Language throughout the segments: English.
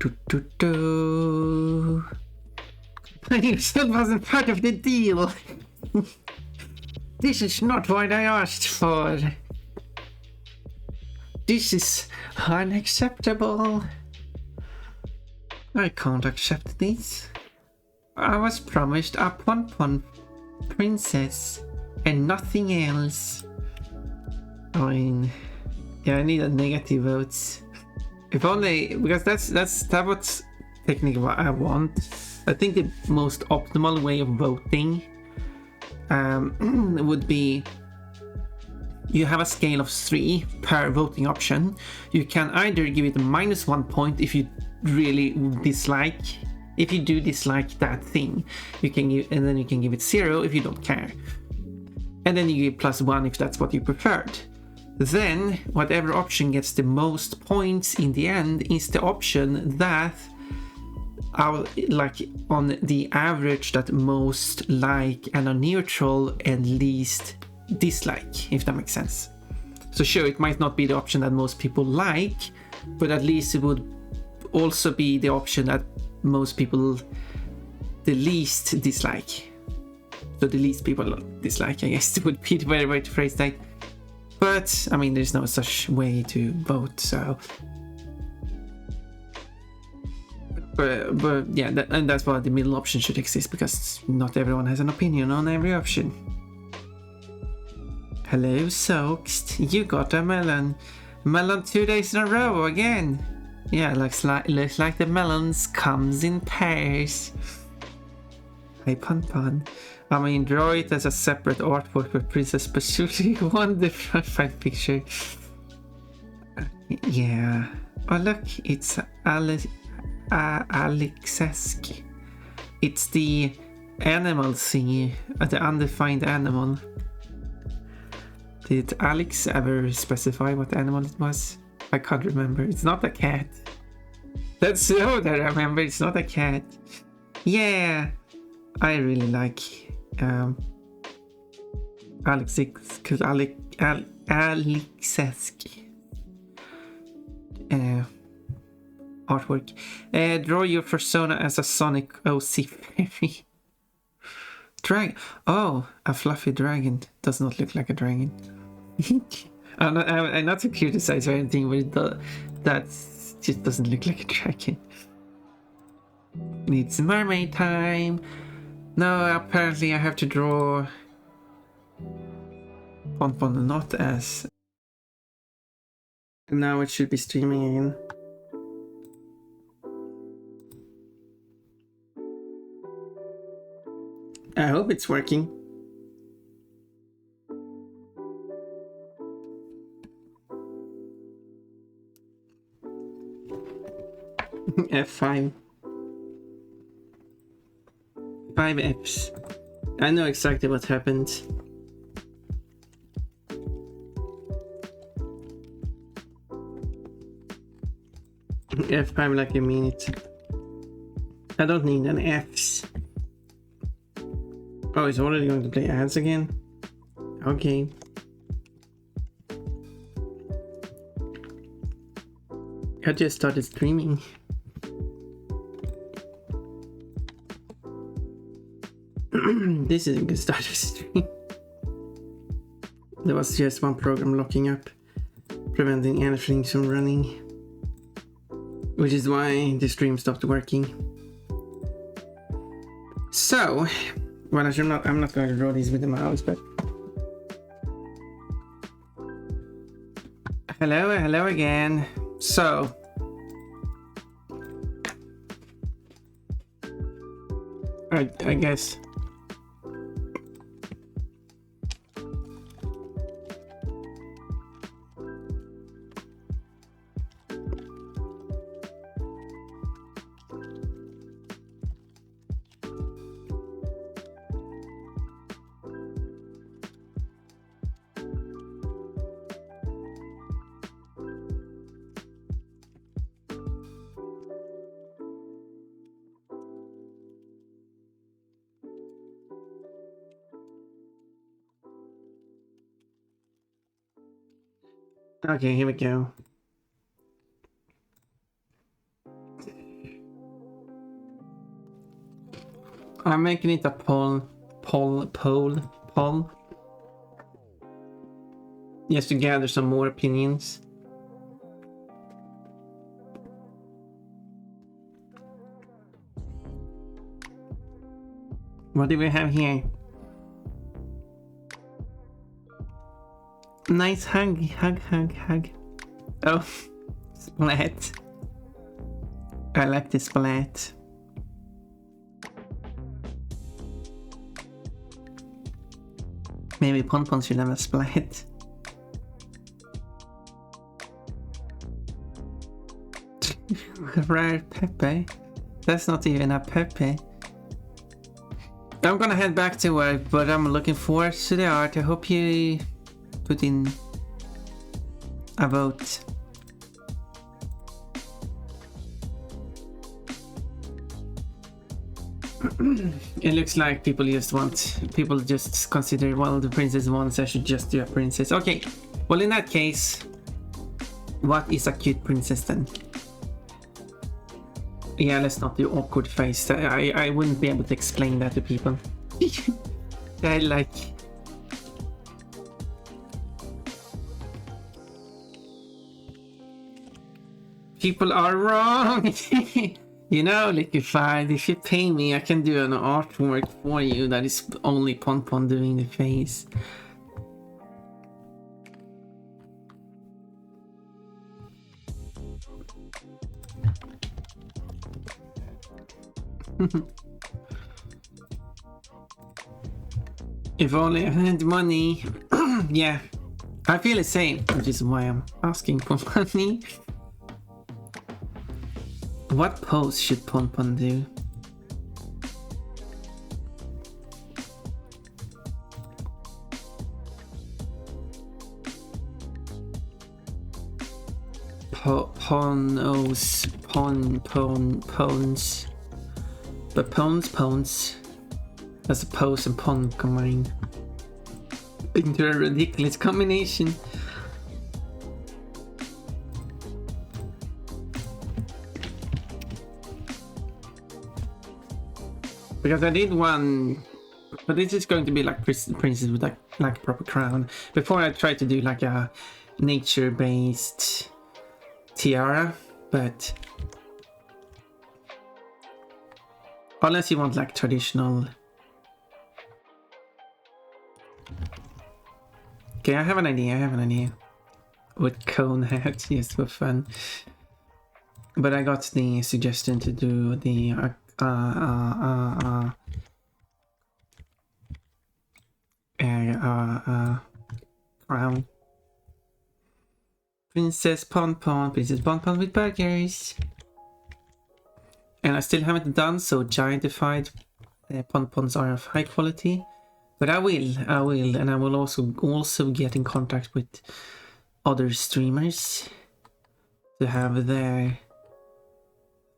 You still wasn't part of the deal. This is not what I asked for. This is unacceptable. I can't accept this. I was promised a Pon princess and nothing else. I mean, yeah, I need a negative votes. If only, because that was technically what I want. I think the most optimal way of voting would be you have a scale of 3 per voting option. You can either give it -1 point if you really dislike. If you do dislike that thing, you can give, and then you can give it 0 if you don't care. And then you give +1 if that's what you preferred. Then whatever option gets the most points in the end is the option that like on the average that most like and are neutral and least dislike, if that makes sense. So sure, it might not be the option that most people like, but at least it would also be the option that most people the least dislike. So the least people dislike, I guess, would be the better way to phrase that. But I mean, there's no such way to vote, so but yeah, and that's why the middle option should exist, because not everyone has an opinion on every option. Hello, Soaked. You got a melon 2 days in a row again. Yeah, looks like the melons comes in pairs. Hey, Pon. I mean, draw it as a separate artwork for Princess Patchouli. One different picture. Yeah. Oh look, it's Alexesque. It's the animal thingy, the undefined animal. Did Alex ever specify what animal it was? I can't remember. It's not a cat. That's so that I remember. It's not a cat. Yeah, I really like Alexesque artwork. Draw your persona as a Sonic OC fairy. Oh, a fluffy dragon. Does not look like a dragon. I'm not to criticize or anything, but that just doesn't look like a dragon. It's mermaid time. No, apparently I have to draw Pon not as. Now it should be streaming again. I hope it's working. F5. 5 Fs. I know exactly what happened. F5 like you mean it. I don't need an Fs. Oh, it's already going to play ads again? Okay. I just started streaming. This isn't a good start of stream. There was just one program locking up, preventing anything from running. Which is why the stream stopped working. So, well, I'm not going to draw these with the mouse, but hello again. So, I guess. Okay, here we go. I'm making it a poll. Just to gather some more opinions. What do we have here? Nice hug. Oh, splat. I like the splat. Maybe Pon should have a splat. Rare Pepe? That's not even a Pepe. I'm gonna head back to work, but I'm looking forward to the art. I hope you put in a vote. It looks like people just consider, well, the princess won, so I should just do a princess. Okay, well, in that case, what is a cute princess then? Yeah, let's not do awkward face. I wouldn't be able to explain that to people. I like... People are wrong! You know, Liquefied, if you pay me, I can do an artwork for you that is only Pon doing the face. If only I had money. Yeah, I feel the same, which is why I'm asking for money. What pose should Pon do? Pons. But Pons. That's a pose and Pon combined into a ridiculous combination. Because I did one, but this is going to be like princess with like a proper crown. Before I tried to do like a nature-based tiara, but unless you want like traditional. Okay, I have an idea. With cone hats, just for fun. But I got the suggestion to do the crown. Princess Pon with burgers. And I still haven't done so giantified. Pons are of high quality. But I will, and I will also get in contact with other streamers to have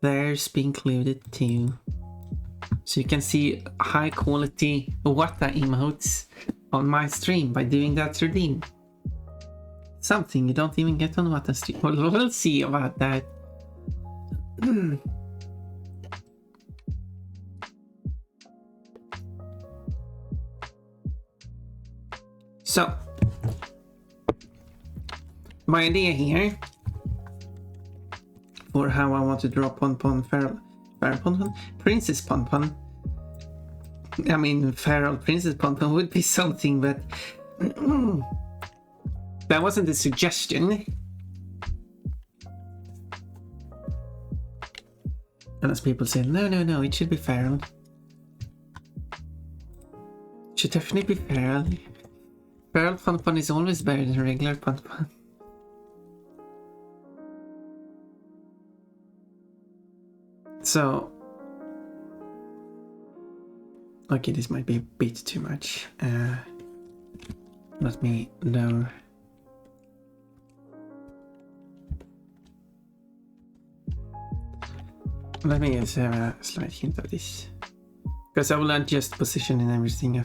theirs be included too. So you can see high quality Wata emotes on my stream by doing that redeem. Something you don't even get on Wata stream. We'll see about that. So, my idea here for how I want to draw Feral Princess Pon. I mean, Feral Princess Pon would be something, but that wasn't a suggestion. Unless people say, no, it should be Feral. It should definitely be Feral. Feral Pon is always better than regular Pon. So, okay, this might be a bit too much. Let me know. Let me just have a slight hint of this, because I will adjust position and everything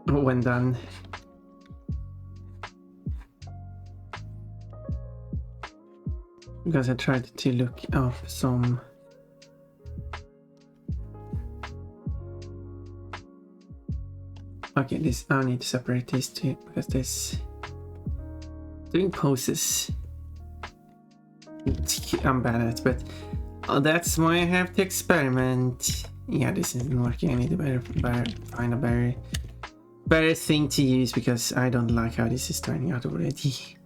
when done. Because I tried to look up some. Okay, this I need to separate these two because this doing poses. I'm bad at it, but that's why I have to experiment. Yeah, this isn't working. I need to find a better thing to use because I don't like how this is turning out already.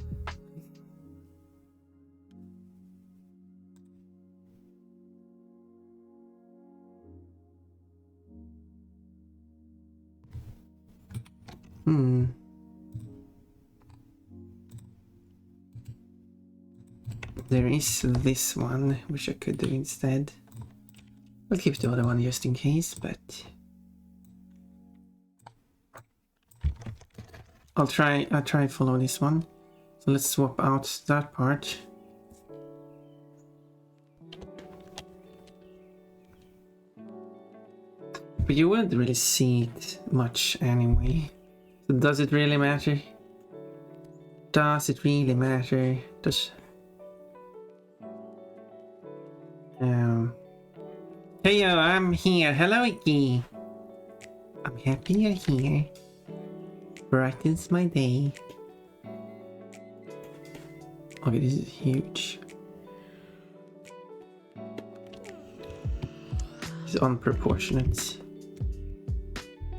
There is this one, which I could do instead. I'll keep the other one just in case, but I'll try follow this one. So let's swap out that part. But you wouldn't really see it much anyway. So does it really matter? Does it really matter? Hey yo, I'm here. Hello, Icky. I'm happy you're here. Brightens my day. Okay, this is huge. It's unproportionate.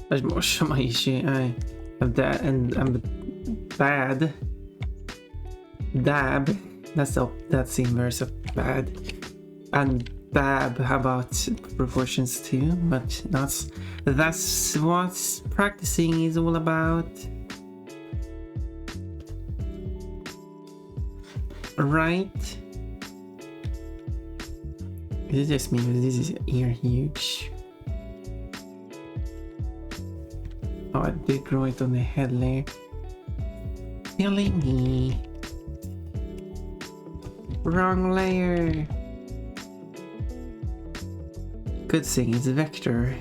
There's more of my issue. I have that, and I'm bad. Dab. That's the inverse of bad. And Bab, how about proportions too? But that's what practicing is all about. Right? Is it just me? This is ear huge. Oh, I did draw it on the head layer. Killing me. Wrong layer. Good thing it's a vector.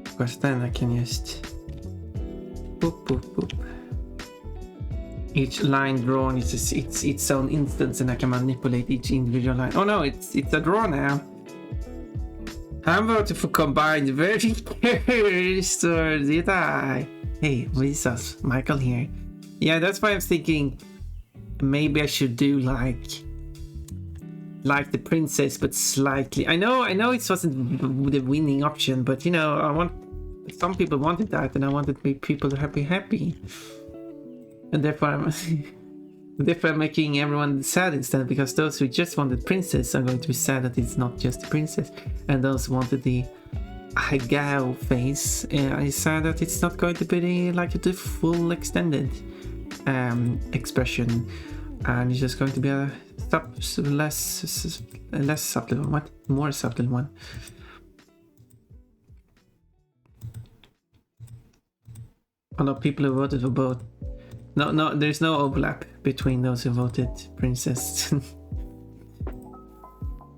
Because then I can just boop boop boop. Each line drawn is its own instance, and I can manipulate each individual line. Oh no, it's a draw now. I'm voting for combined vectors, or did I? Hey, Jesus, Michael here. Yeah, that's why I was thinking maybe I should do like the princess, but slightly. I know it wasn't the winning option, but you know, some people wanted that, and I wanted people to be happy, and therefore I'm making everyone sad instead, because those who just wanted princess are going to be sad that it's not just the princess, and those who wanted the Hagao face I sad that it's not going to be the full extended expression, and it's just going to be a less subtle one. What? More subtle one. Although people who voted for both. No, there's no overlap between those who voted princess.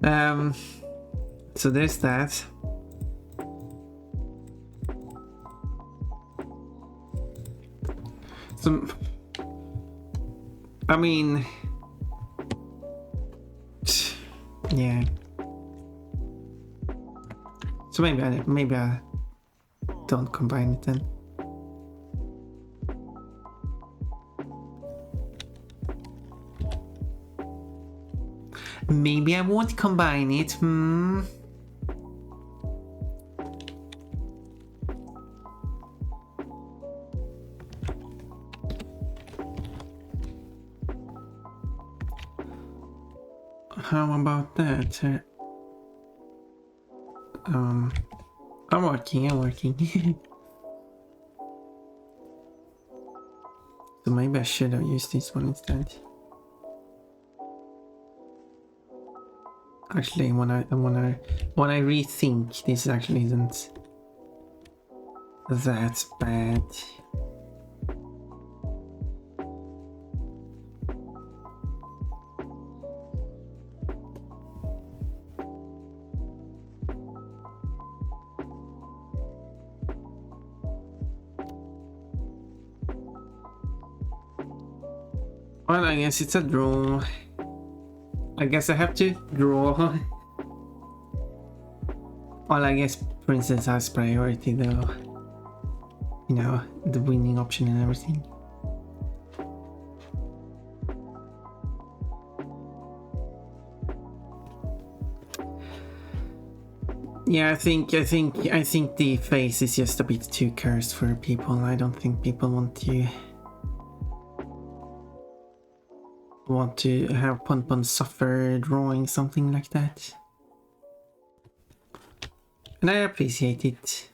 So there's that. So, I mean, yeah. So maybe I don't combine it then. Maybe I won't combine it. How about that? I'm working. So maybe I should have used this one instead. Actually, when I rethink, this actually isn't that bad. Well, I guess it's a draw. I guess I have to draw. Well, I guess princess has priority though. You know, the winning option and everything. Yeah, I think the face is just a bit too cursed for people. I don't think people want to have Pon suffer drawing something like that. And I appreciate it.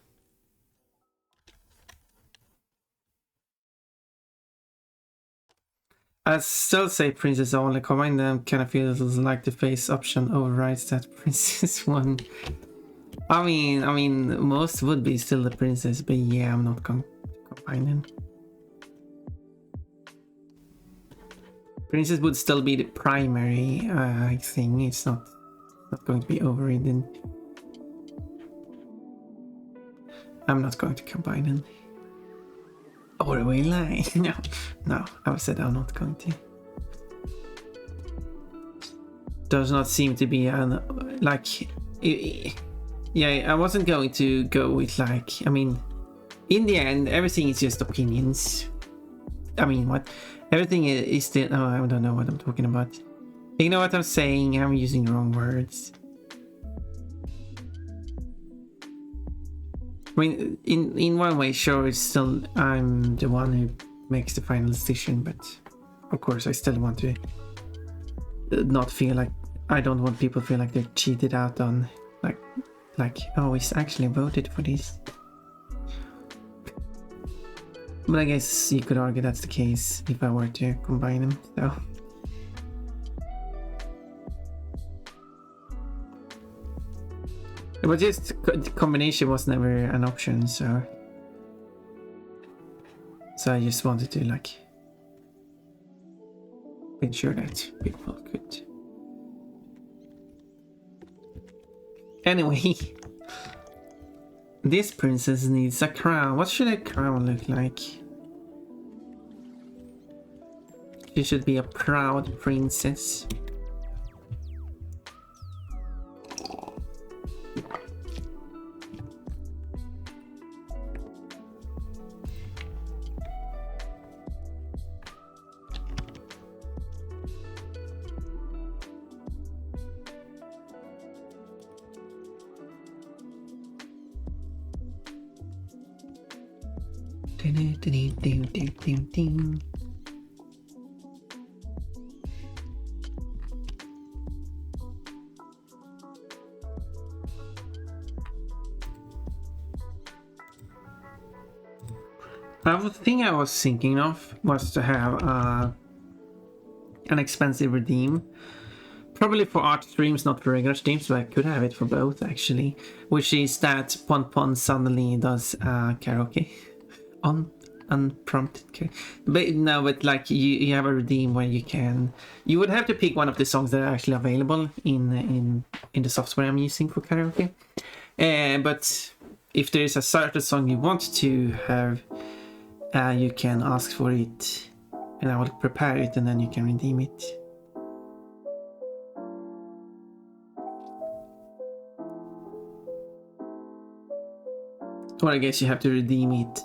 I still say princess only. Combine them kind of feels like the face option overrides that princess one. I mean, most would be still the princess, but yeah, I'm not going to combine them. Princess would still be the primary thing. It's not going to be overridden. I'm not going to combine them. Or will I? No, I said I'm not going to. Does not seem to be yeah, I wasn't going to go with I mean, in the end, everything is just opinions. I mean, what? Everything is still... Oh, I don't know what I'm talking about. You know what I'm saying? I'm using the wrong words. I mean, in one way, sure, it's still... I'm the one who makes the final decision, but... Of course, I still want to not feel like... I don't want people to feel like they're cheated out on... Like, oh, he's actually voted for this. But I guess you could argue that's the case if I were to combine them, so... But just the combination was never an option, so... So I just wanted to, make sure that people could... Anyway, this princess needs a crown. What should a crown look like? She should be a proud princess. The thing I was thinking of was to have an expensive redeem. Probably for art streams, not for regular streams, but I could have it for both actually. Which is that Pon suddenly does karaoke. Unprompted. But no, but you have a redeem where you would have to pick one of the songs that are actually available in the software I'm using for karaoke. But if there is a certain song you want to have, you can ask for it and I will prepare it and then you can redeem it. Or I guess you have to redeem it.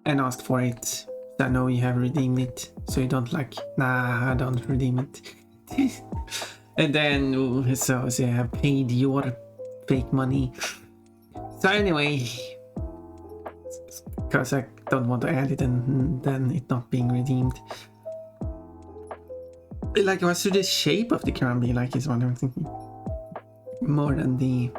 And ask for it. So I know you have redeemed it. So you don't nah, I don't redeem it. And then, so you have paid your fake money. So anyway, because I don't want to add it and then it not being redeemed. What should the shape of the crown be like is what I'm thinking. More than the...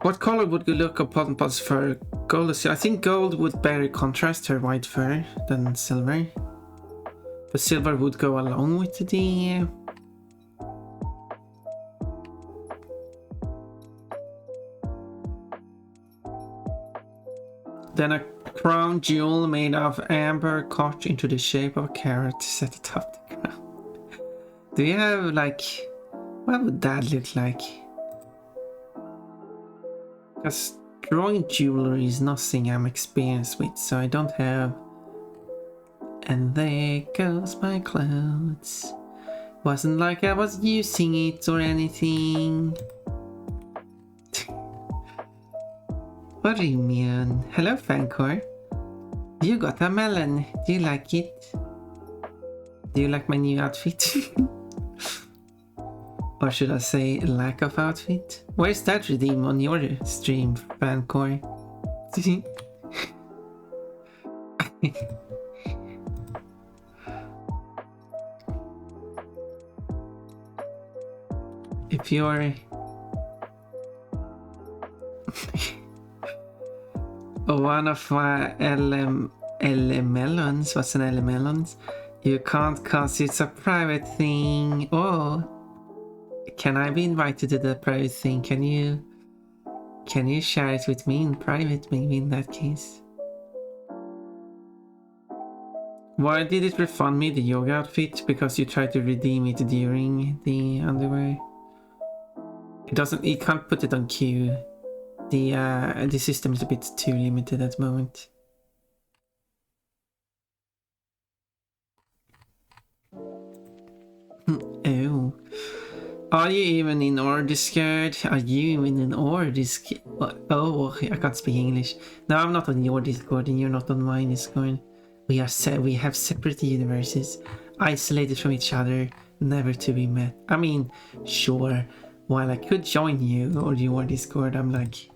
What color would you look upon for gold? I think gold would better contrast her white fur than silver. But silver would go along with the... Then a crown jewel made of amber cut into the shape of a carrot set atop the crown. Do you have what would that look like? Because Drawing jewelry is nothing I'm experienced with, so I don't have. And there goes my clothes. Wasn't like I was using it or anything. What do you mean? Hello, Fancor. You got a melon. Do you like it? Do you like my new outfit? Or should I say lack of outfit? Where's that redeem on your stream, Fancor? If you're one of my melons, what's an melons? You can't cause it's a private thing. Oh, can I be invited to the private thing? Can you share it with me in private, maybe in that case? Why did it refund me the yoga outfit? Because you tried to redeem it during the underwear. It can't put it on queue. The system is a bit too limited at the moment. Oh. Are you even in our Discord? Are you even in our Discord? Oh, I can't speak English. No, I'm not on your Discord and you're not on my Discord. We have separate universes, isolated from each other, never to be met. I mean, sure, while I could join you or your Discord, I'm like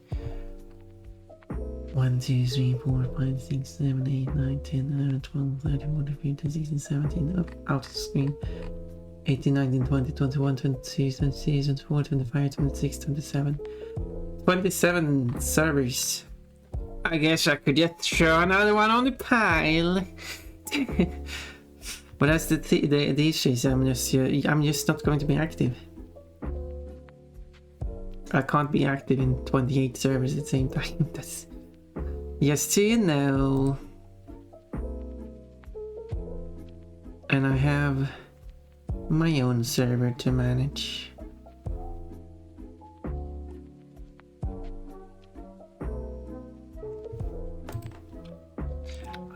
1, 2, 3, 4, 5, 6, 7, 8, 9, 10, 11, 12, 13, 14, 15, 16, 17, up, out of screen. 18, 19, 20, 21, 22, 23, 24, 25, 26, 27. 27 servers. I guess I could just throw another one on the pile. But that's the issue is I'm just not going to be active. I can't be active in 28 servers at the same time. That's just so you know. And I have my own server to manage.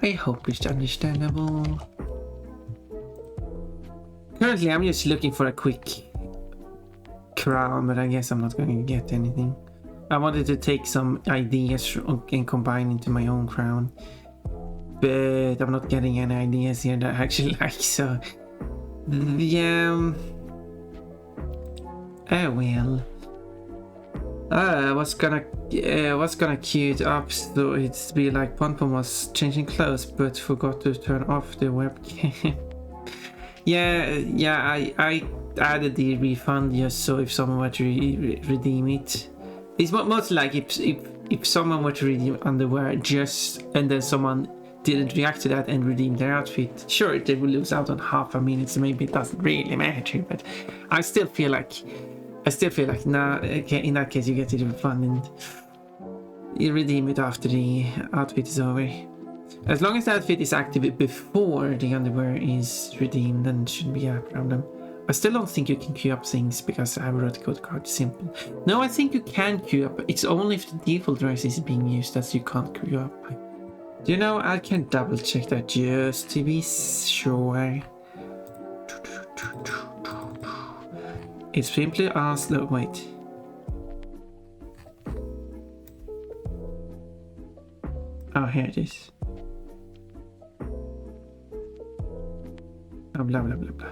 I hope it's understandable. Currently I'm just looking for a quick crown, but I guess I'm not going to get anything. I wanted to take some ideas and combine into my own crown, but I'm not getting any ideas here that I actually like, so yeah. Oh well. I was gonna queue it up so it'd be like Pompom was changing clothes but forgot to turn off the webcam. yeah, I added the refund just so if someone were to redeem it. It's mostly like if someone were to redeem underwear just and then someone didn't react to that and redeem their outfit, sure they will lose out on half a minute, so maybe it doesn't really matter, but I still feel like nah, okay, in that case you get it refund and you redeem it after the outfit is over. As long as the outfit is active before the underwear is redeemed, then it shouldn't be a problem. I still don't think you can queue up things because I wrote the code card simple. No, I think you can queue up. It's only if the default dress is being used that you can't queue up. You know, I can double check that just to be sure. It's simply asked. No, wait. Oh, here it is. Oh, blah blah blah blah.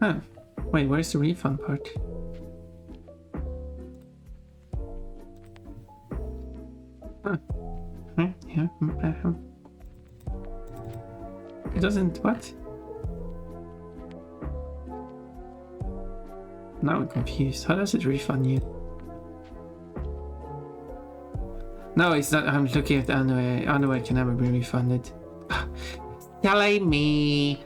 Huh. Wait, where's the refund part? Huh. Yeah. It doesn't. What? Now I'm confused. How does it refund you? No, it's not. I'm looking at the underwear. Underwear can never be refunded. Telling me.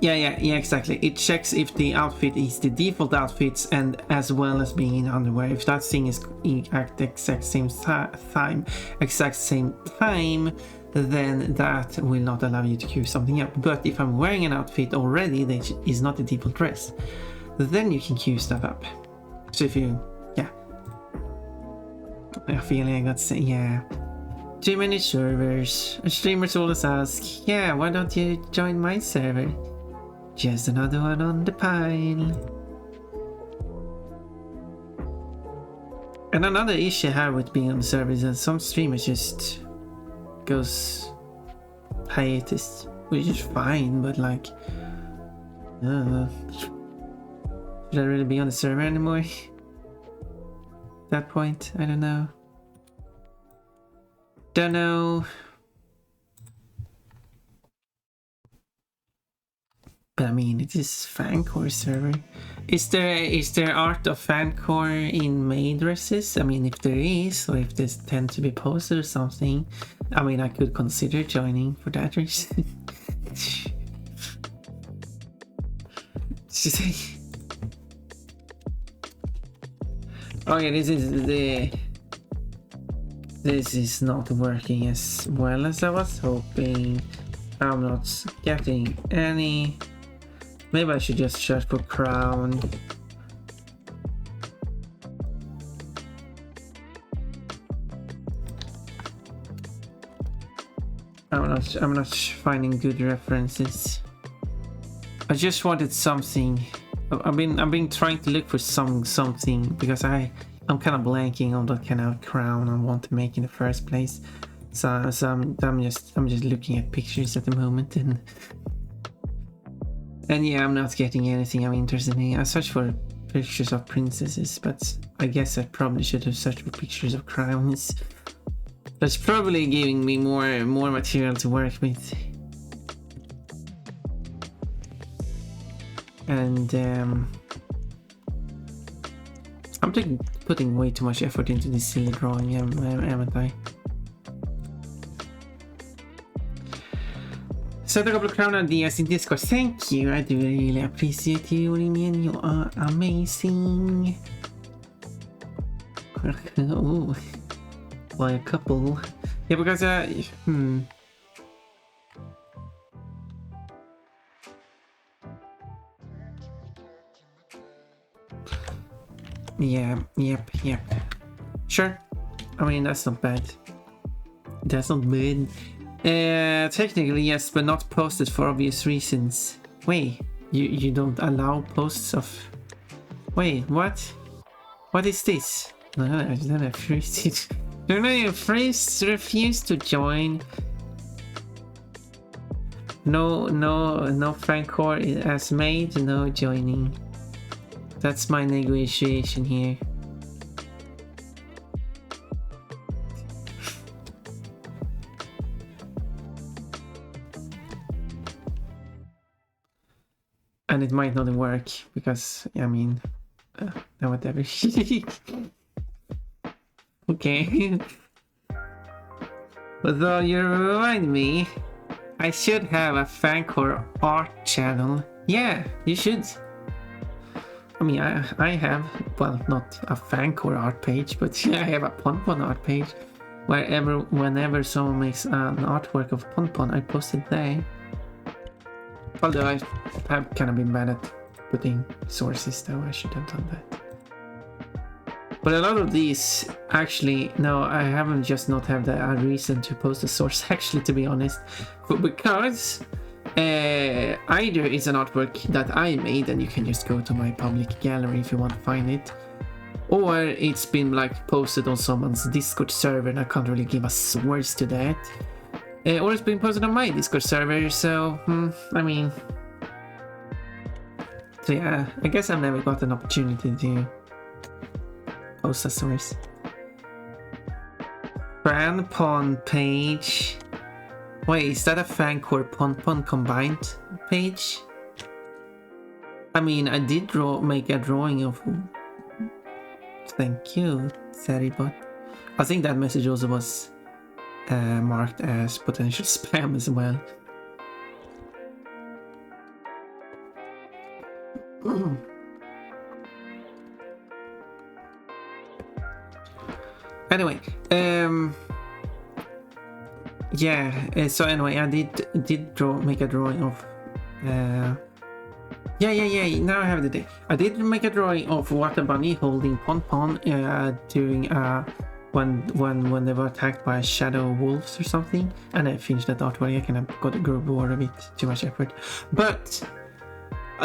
Yeah, exactly. It checks if the outfit is the default outfits and as well as being in underwear. If that thing is at the exact same time, then that will not allow you to queue something up. But if I'm wearing an outfit already that is not the default dress, then you can queue stuff up. So if you, yeah. I feel like I got to say, yeah. Too many servers. Streamers always ask, yeah, why don't you join my server? Just another one on the pile. And another issue I have with being on the server is that some streamers just goes hiatus, which is fine, but like, should I really be on the server anymore? At that point, I don't know. Don't know. But I mean, it is fancore server. Is there art of fancore in maid dresses? I mean, if there is, or if this tend to be posted or something, I mean, I could consider joining for that reason. Okay, this is not working as well as I was hoping. I'm not getting any. Maybe I should just search for crown. I'm not finding good references. I just wanted something. I've been trying to look for something because I'm kind of blanking on what kind of crown I want to make in the first place. So I'm just looking at pictures at the moment and yeah, I'm not getting anything I'm interested in. I searched for pictures of princesses, but I guess I probably should have searched for pictures of crowns. That's probably giving me more material to work with. And I'm putting way too much effort into this silly drawing, haven't I? Set a couple of crown ideas in Discord. Thank you. I do really appreciate you, Rimian. You are amazing. Oh, by a couple. Yeah, because Yeah, yep. Sure. I mean, that's not bad. That's not bad. Technically yes, but not posted for obvious reasons. Wait, you don't allow posts of... Wait, what? What is this? No, I refuse it. No, you refuse to join. No fancore as made, no joining. That's my negotiation here. And it might not work because, I mean, no, whatever. Okay. Although you remind me, I should have a fancore art channel. Yeah, you should. I mean, I have, well, not a fancore art page, but I have a Ponpon art page. Whenever someone makes an artwork of Ponpon, I post it there. Although I have kind of been bad at putting sources, though I should have done that. But a lot of these, actually, no, I haven't just not have a reason to post a source, actually, to be honest. But because either it's an artwork that I made and you can just go to my public gallery if you want to find it, or it's been like posted on someone's Discord server and I can't really give a source to that. Or it's been posted on my Discord server, so, I mean... So yeah, I guess I've never got an opportunity to post a source. Ponpon page... Wait, is that a fancore Ponpon combined page? I mean, I did make a drawing of... Thank you, Saribot. I think that message also was... marked as potential spam as well. Anyway, yeah. So anyway, I did make a drawing of. Yeah. Now I have the day. I did make a drawing of Water Bunny holding Ponpon during when they were attacked by shadow wolves or something, and I finished that artwork. I kind of got bored of it, too much effort. But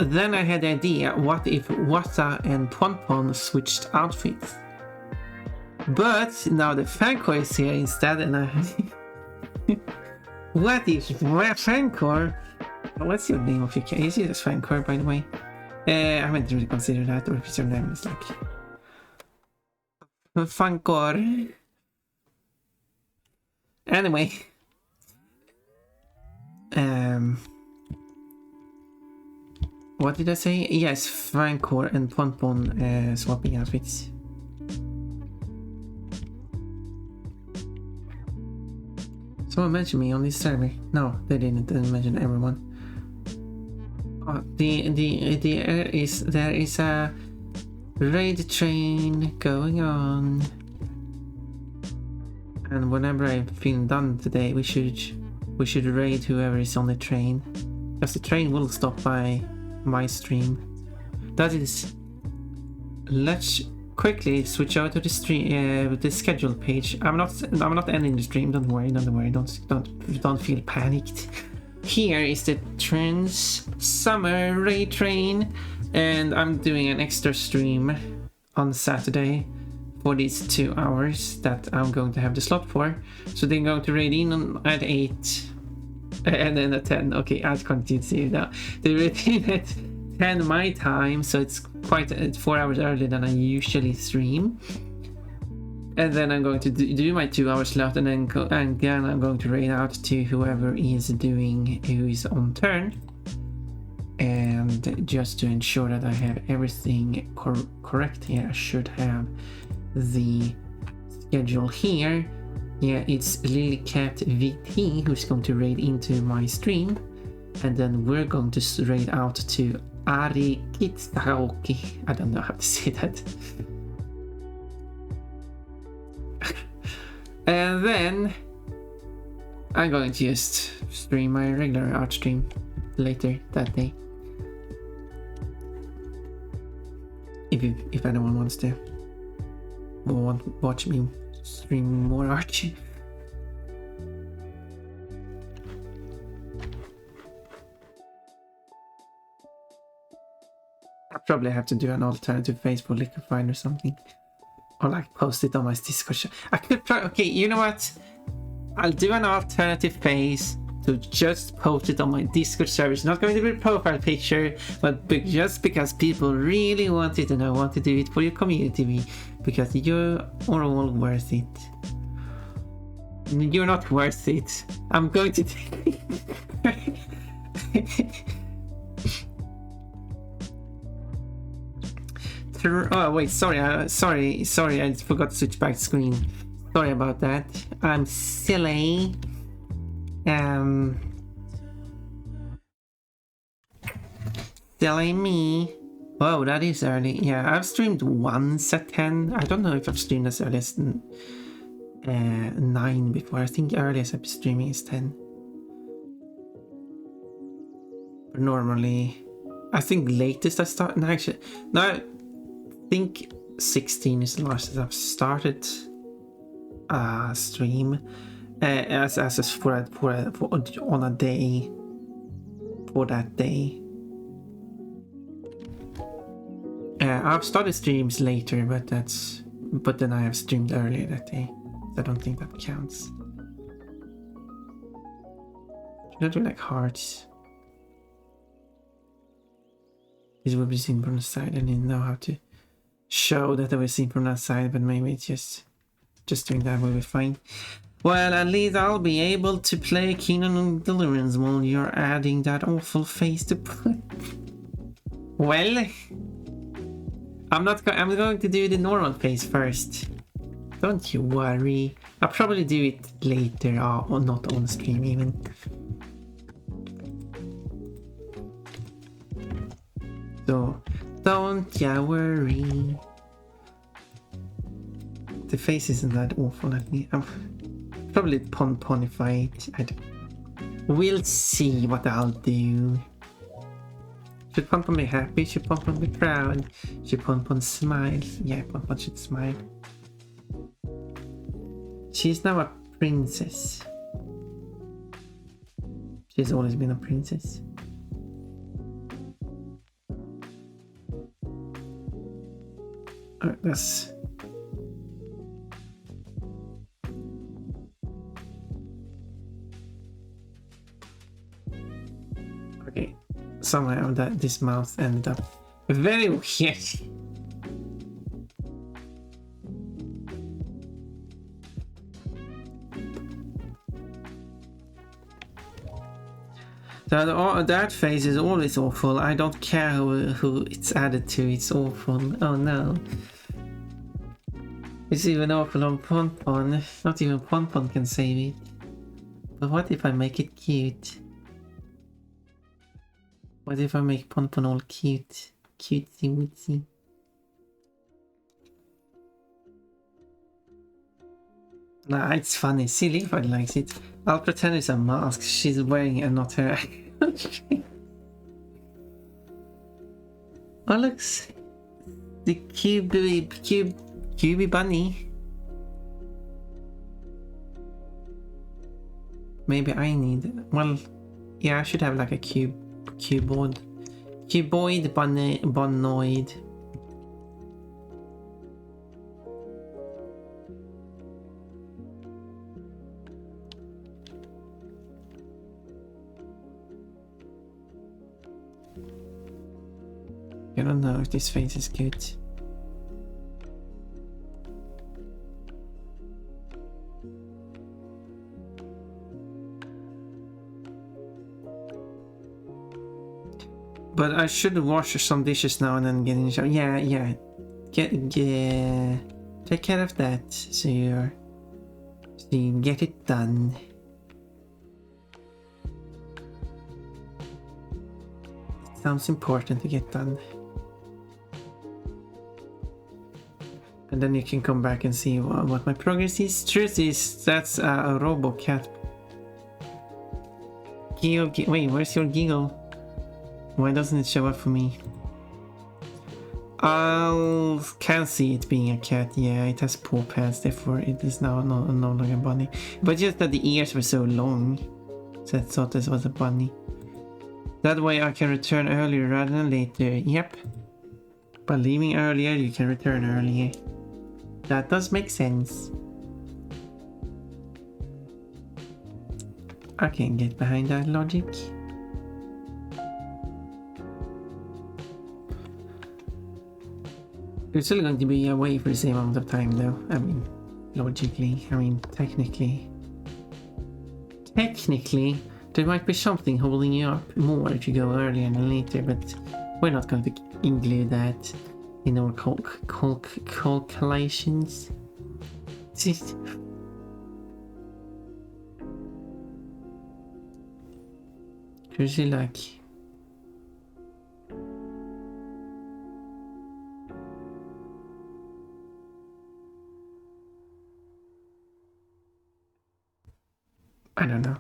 then I had the idea, what if Wata and Ponpon switched outfits? But now the Fancor is here instead, and I what if Fancor? What's your name of your cat? Is it a Fancor, by the way? I haven't really considered that, or if your name is like Fancor. Anyway, what did I say? Yes, Fancor and Ponpon swapping outfits. Someone mentioned me on this server. No, they didn't mention everyone. Oh, there is a raid train going on, and whenever I feel done today, we should raid whoever is on the train, because the train will stop by my stream. That is, let's quickly switch over to the stream, the schedule page. I'm not ending the stream. Don't worry. Don't feel panicked. Here is the Trans Summer Raid Train, and I'm doing an extra stream on Saturday for these 2 hours that I'm going to have the slot for. So they're going to raid in at 8 and then at 10. Okay, I'll continue to see it now. They raid in at 10 my time, so it's quite 4 hours earlier than I usually stream. And then I'm going to do my 2 hours left, and then again I'm going to raid out to whoever is on turn, and just to ensure that I have everything correct here, I should have the schedule here. Yeah, it's Lilycat VT who's going to raid into my stream, and then we're going to raid out to Ari Kitsuki. I don't know how to say that. And then I'm going to just stream my regular art stream later that day. If anyone wants to watch me stream more art. I probably have to do an alternative Facebook liquefied or something. Or like post it on my Discord. I could try. Okay, you know what? I'll do an alternative face to just post it on my Discord server. It's not going to be a profile picture, but just because people really want it, and I want to do it for your community, because you are all worth it. You're not worth it. I'm going to. Oh wait, sorry, I forgot to switch back screen. Sorry about that. I'm silly. Silly me. Whoa, that is early. Yeah, I've streamed once at 10. I don't know if I've streamed as early as 9 before. I think earliest I've been streaming is 10. But normally, I think latest I start. No, actually, no. I think 16 is the last I've started stream as for on a day for that day. I've started streams later, but then I have streamed earlier that day. So I don't think that counts. Should I do like hearts? This will be seen from the side. I didn't know how to show that I was seen from that side, but maybe it's just doing that will be fine. Well, at least I'll be able to play Kingdom of Deliverance while you're adding that awful face to play. Well, I'm going to do the normal face first. Don't you worry. I'll probably do it later, or not on stream even. So, don't ya worry. The face isn't that awful at me. I'm probably ponify it. We'll see what I'll do. Should Ponpon be happy? Should Ponpon be proud? Should Ponpon smile? Yeah, Ponpon should smile. She's now a princess. She's always been a princess. Alright, that's... Okay, somehow this mouth ended up very weird. That face is always awful. I don't care who it's added to, it's awful. Oh no. It's even awful on Ponpon. Not even Ponpon can save it. But what if I make it cute? What if I make Ponpon all cute? Cutesy wootsy. Nah, it's funny. Silly if I likes it. I'll pretend it's a mask she's wearing and not her. Oh, looks the cubey bunny. Maybe I need. Well, yeah, I should have like a cuboid bonoid. I don't know if this face is good. But I should wash some dishes now and then get in the shower. Yeah. Take care of that so you get it done. It sounds important to get done. And then you can come back and see what my progress is. Truth is, that's a robo-cat. Wait, where's your giggle? Why doesn't it show up for me? I can see it being a cat. Yeah, it has paw pads, therefore it is now no longer a bunny. But just that the ears were so long, so I thought this was a bunny. That way I can return earlier rather than later. Yep. By leaving earlier, you can return earlier. That does make sense. I can get behind that logic. You're still going to be away for the same amount of time though. I mean, logically, technically. Technically, there might be something holding you up more if you go earlier than later, but we're not going to include that in our calculations. Crazy luck. I don't know.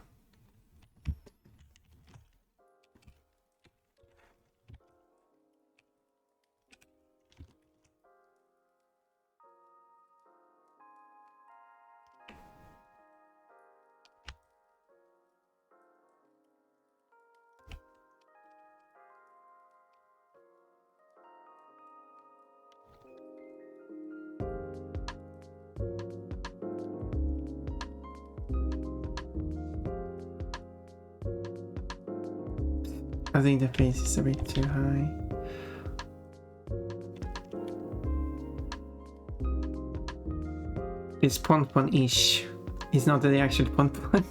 I think the face is a bit too high. It's Ponpon-ish. It's not the actual Ponpon.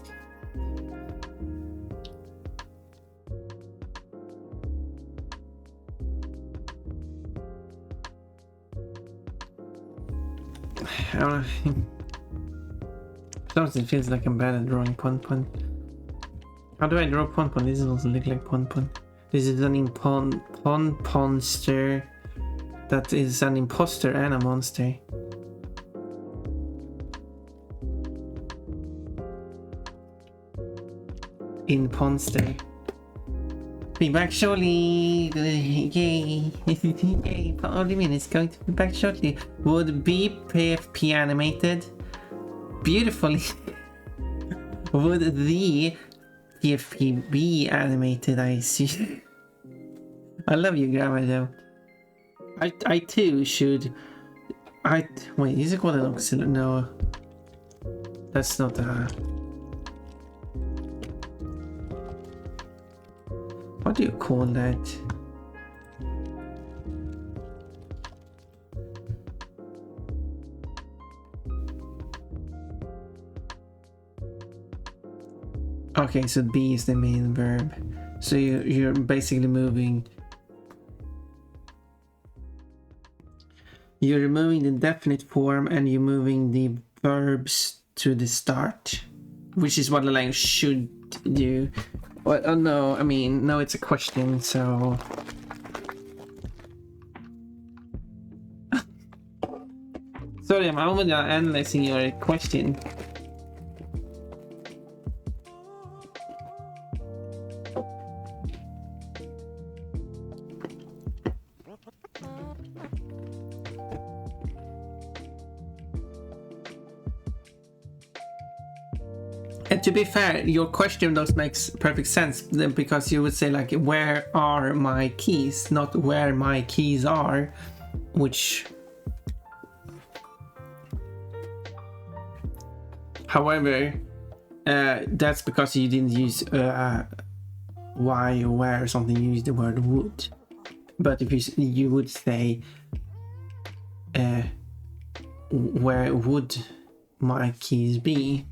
Sometimes it feels like I'm bad at drawing Ponpon. How do I draw Ponpon? This doesn't look like Ponpon. This is an Ponponster. That is an imposter and a monster. In Ponster. Be back shortly. Yay. Yay. Only minutes going to be back shortly. Would be PFP animated. beautifully would the TFP be animated, I see. I love your grammar though. I too should... Wait, is it called an auxiliary? No. That's not what do you call that? Okay, so be is the main verb. So you're basically moving... You're removing the definite form and you're moving the verbs to the start, which is what the language should do. Well, oh no, I mean, no, it's a question, so... Sorry, I'm only analyzing your question. And to be fair, your question does makes perfect sense, because you would say like, where are my keys, not where my keys are, which... However, that's because you didn't use why or where or something, you used the word would. But if you would say, where would my keys be?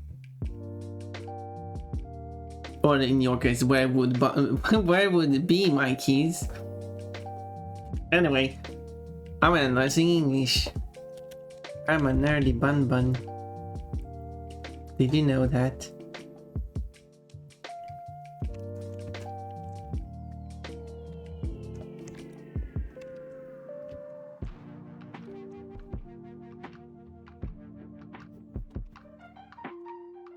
Or in your case, where would be my keys? Anyway, I'm analyzing English. I'm a nerdy bun. Did you know that?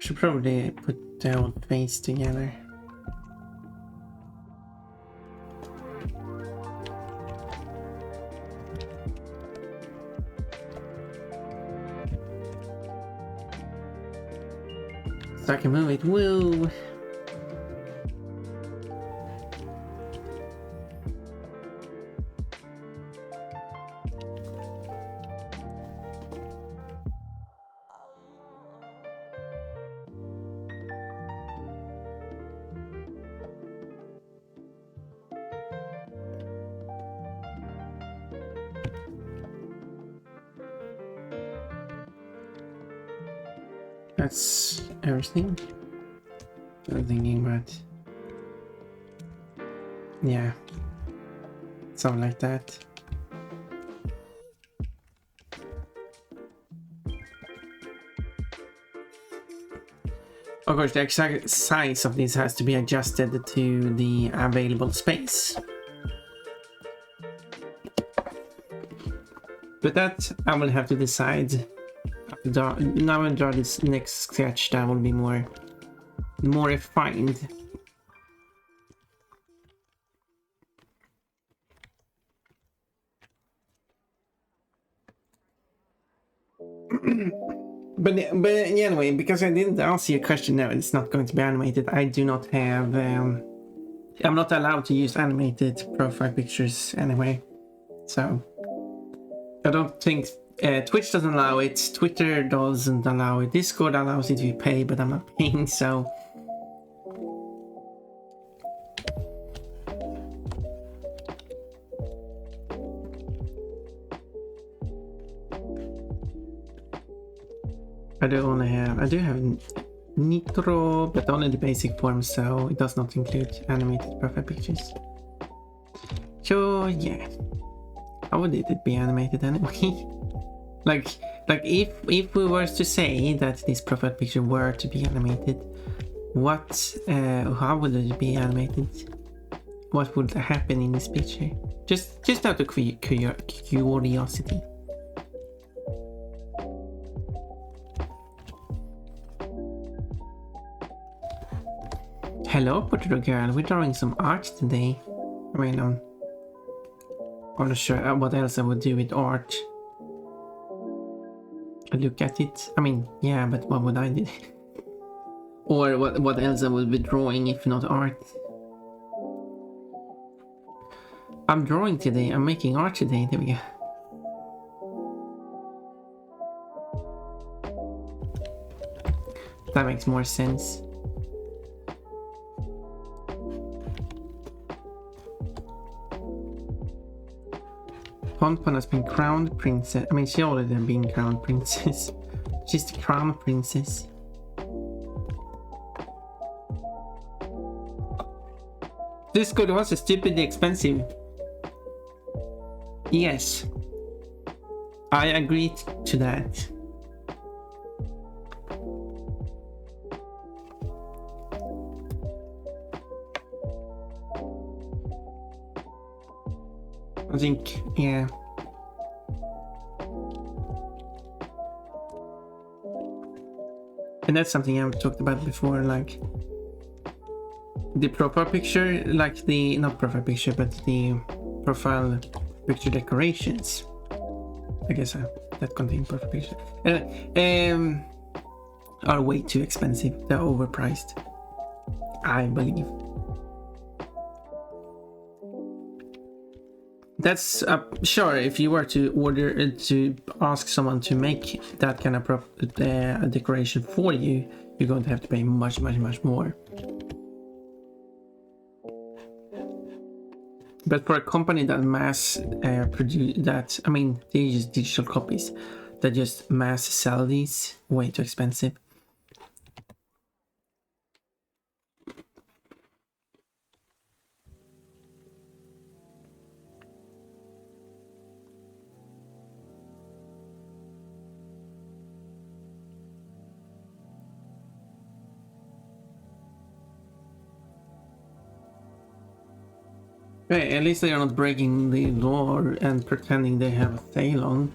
Should probably put down face together. So I can move it. Woo! That's everything. I'm thinking about... Yeah. Something like that. Of course, the exact size of this has to be adjusted to the available space. But that I will have to decide. Now I draw this next sketch that will be more refined. But anyway, because I didn't answer your question, no, it's not going to be animated. I do not have... I'm not allowed to use animated profile pictures anyway. So... I don't think... Twitch doesn't allow it, Twitter doesn't allow it, Discord allows it if you pay, but I'm not paying, so... I do have Nitro, but only the basic form, so it does not include animated profile pictures. So yeah, how would it be animated anyway? like if we were to say that this profile picture were to be animated, how would it be animated? What would happen in this picture? Just out of curiosity. Hello, Potato Girl. We're drawing some art today. I mean, I'm not sure what else I would do with art. look at it. I mean, yeah, but what would I do? Or what else I would be drawing if not art? I'm drawing today. I'm making art today. There we go. That makes more sense. Pon has been crowned princess. I mean, she already has been crowned princess. She's the crown princess. This good horse is stupidly expensive. Yes, I agree to that. I think, yeah. And that's something I've talked about before, like the profile picture, like the, not profile picture, but the profile picture decorations. I guess that contain profile picture. Are way too expensive. They're overpriced, I believe. That's sure. If you were to order to ask someone to make that kind of decoration for you, you're going to have to pay much more. But for a company that mass produce that, I mean, they use digital copies that just mass sell these, way too expensive. Okay, at least they are not breaking the law and pretending they have a sale on.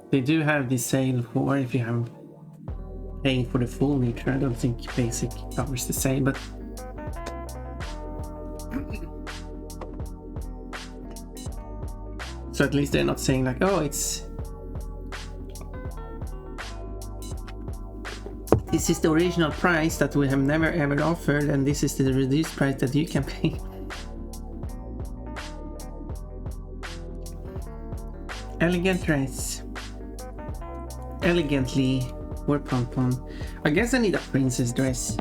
They do have the sale for if you have paying for the full meter. I don't think basic covers the sale, but so at least they're not saying like, oh, this is the original price that we have never ever offered, and this is the reduced price that you can pay. Elegant dress. Elegantly or pom-pom. I guess I need a princess dress.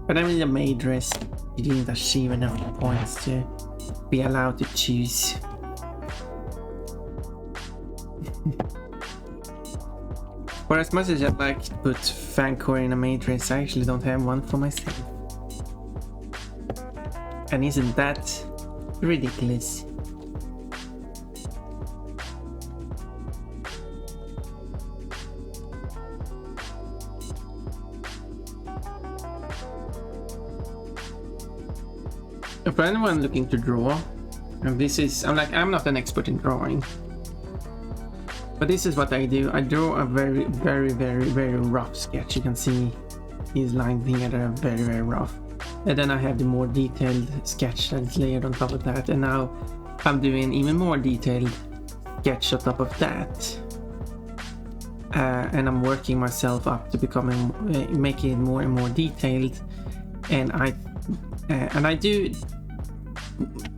But I need a maid dress. You didn't achieve enough points to be allowed to choose. For as much as I'd like to put Fancore in a maid dress, I actually don't have one for myself. And isn't that ridiculous? For anyone looking to draw, and this is, I'm not an expert in drawing, but this is what I do. I draw a very rough sketch. You can see these lines here that are very rough, and then I have the more detailed sketch that is layered on top of that, and now I'm doing even more detailed sketch on top of that, and I'm working myself up to becoming making it more and more detailed, and I do,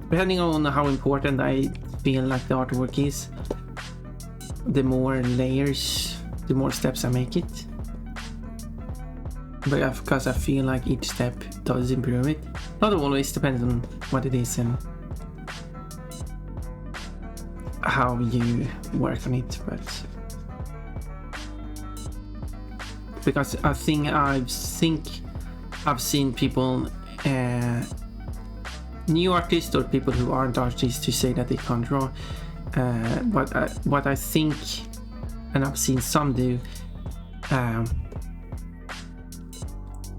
depending on how important I feel like the artwork is, the more layers, the more steps I make it. But because I feel like each step does improve it. Not always, depends on what it is and how you work on it, but because I think I've seen people, new artists or people who aren't artists, to say that they can't draw, but what I think, and I've seen some do,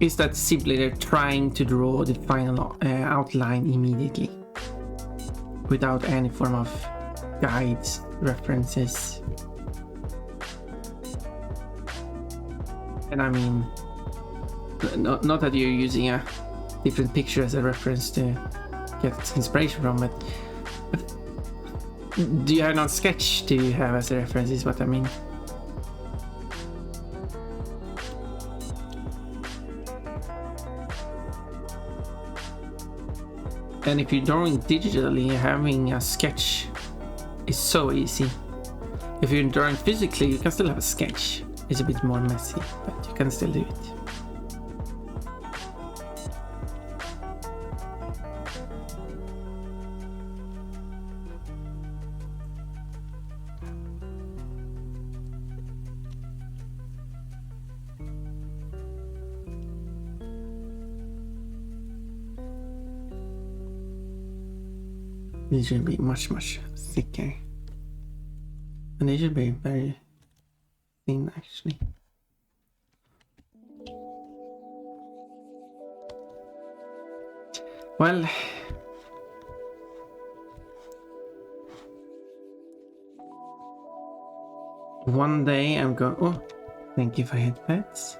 is that simply they're trying to draw the final outline immediately without any form of guides, references. And I mean, not that you're using a different picture as a reference to get inspiration from, but do you have no sketch do you have as a reference, is what I mean. And if you're drawing digitally, having a sketch is so easy. If you're drawing physically, you can still have a sketch. It's a bit more messy, but you can still do it. These should be much thicker. And they should be very thin actually. Well, one day I'm going... Oh, thank you for headpads.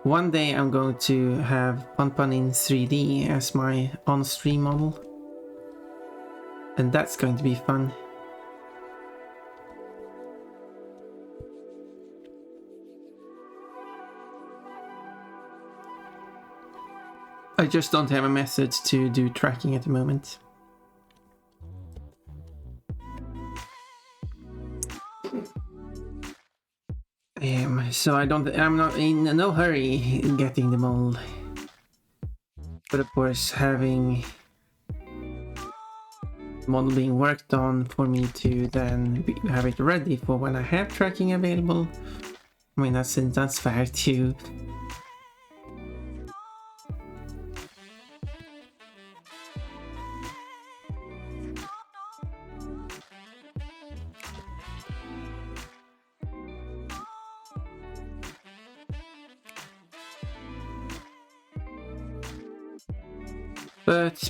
One day I'm going to have Pun in 3D as my on-stream model. And that's going to be fun. I just don't have a method to do tracking at the moment. So I'm not in no hurry in getting the mold. But of course, having model being worked on for me to then have it ready for when I have tracking available. I mean, that's fair too. But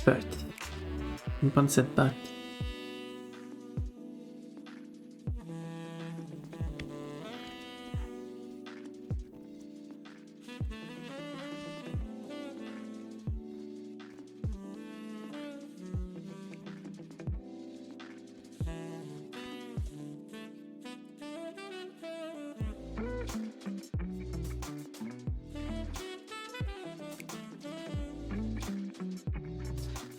one said but.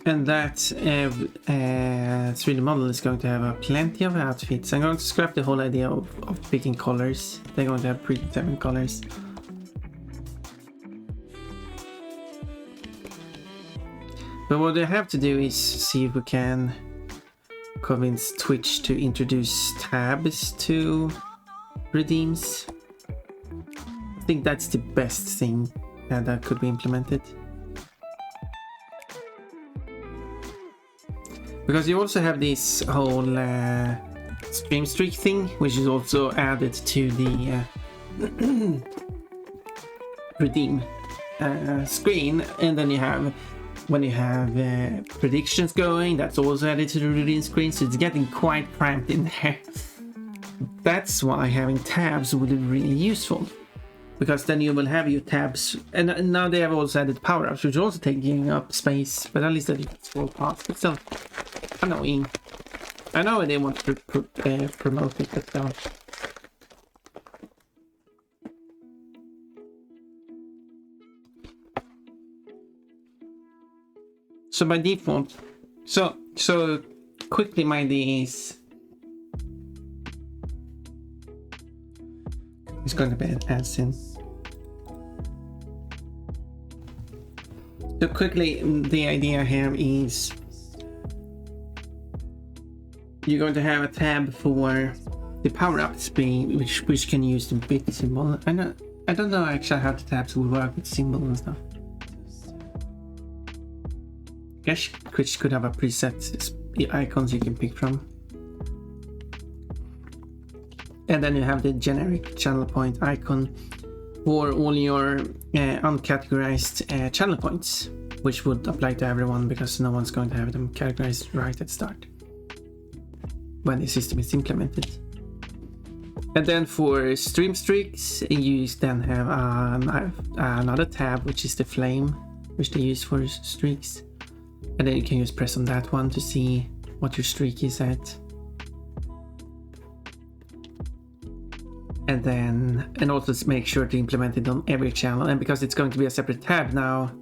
And that 3D model is going to have plenty of outfits. I'm going to scrap the whole idea of picking colors. They're going to have predetermined colors. But what I have to do is see if we can convince Twitch to introduce tabs to redeems. I think that's the best thing that could be implemented. Because you also have this whole stream streak thing, which is also added to the redeem screen, and then you have when you have predictions going, that's also added to the redeem screen, so it's getting quite cramped in there. That's why having tabs would be really useful, because then you will have your tabs, and now they have also added power-ups, which are also taking up space, but at least that you can scroll past. But still annoying. I know they want to promote it, but still. So by default, so quickly my idea is it's going to be an AdSen. So quickly, the idea here is you're going to have a tab for the power-ups, which can use the bit symbol. I don't know actually how the tabs will work with symbol and stuff. Guess Twitch could have a preset icons you can pick from. And then you have the generic channel point icon for all your uncategorized channel points, which would apply to everyone because no one's going to have them categorized right at start when the system is implemented. And then for stream streaks, you then have another tab, which is the flame, which they use for streaks. And then you can just press on that one to see what your streak is at. And also make sure to implement it on every channel. And because it's going to be a separate tab now,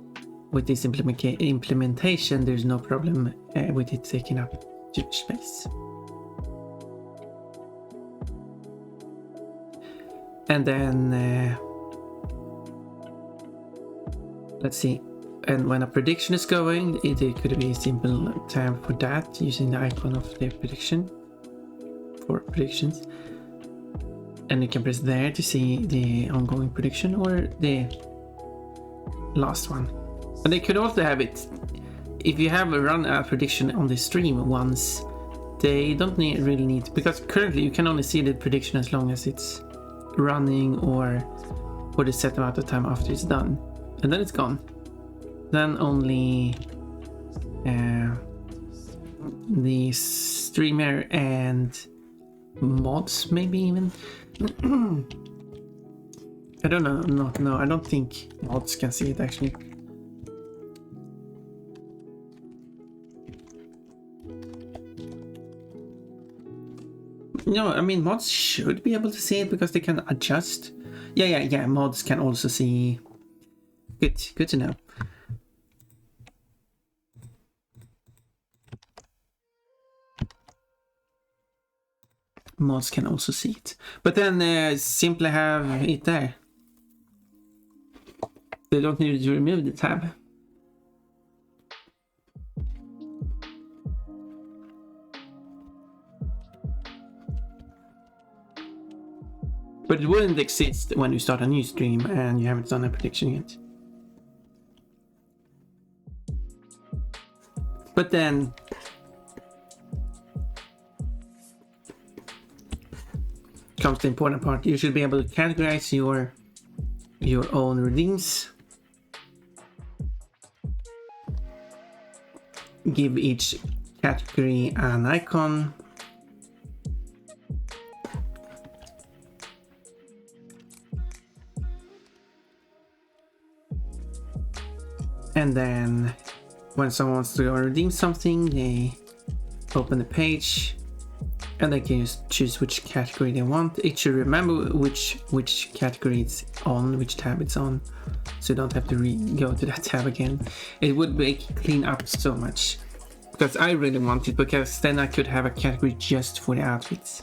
with this implementation, there's no problem with it taking up too much space. And then let's see. And when a prediction is going, it could be a simple tab for that using the icon of the prediction for predictions. And you can press there to see the ongoing prediction or the last one. And they could also have it if you have run a prediction on the stream once. They don't really need, because currently you can only see the prediction as long as it's running or for the set amount of time after it's done, and then it's gone. Then only the streamer and mods, maybe even. I don't know. No, I don't think mods can see it actually. No, I mean mods should be able to see it because they can adjust. Yeah. Mods can also see. Good to know. Mods can also see it, but then simply have it there. They don't need to remove the tab. But it wouldn't exist when you start a new stream and you haven't done a prediction yet. But then comes the important part. You should be able to categorize your own redeems. Give each category an icon. And then when someone wants to go and redeem something, they open the page and they can just choose which category they want. It should remember which category it's on, which tab it's on, so you don't have to go to that tab again. It would clean up so much, because I really want it, because then I could have a category just for the outfits.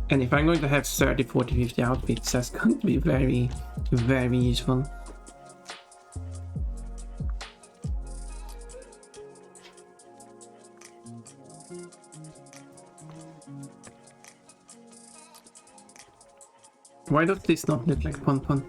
And if I'm going to have 30, 40, 50 outfits, that's going to be very, very useful. Why does this not look like Pon Pon?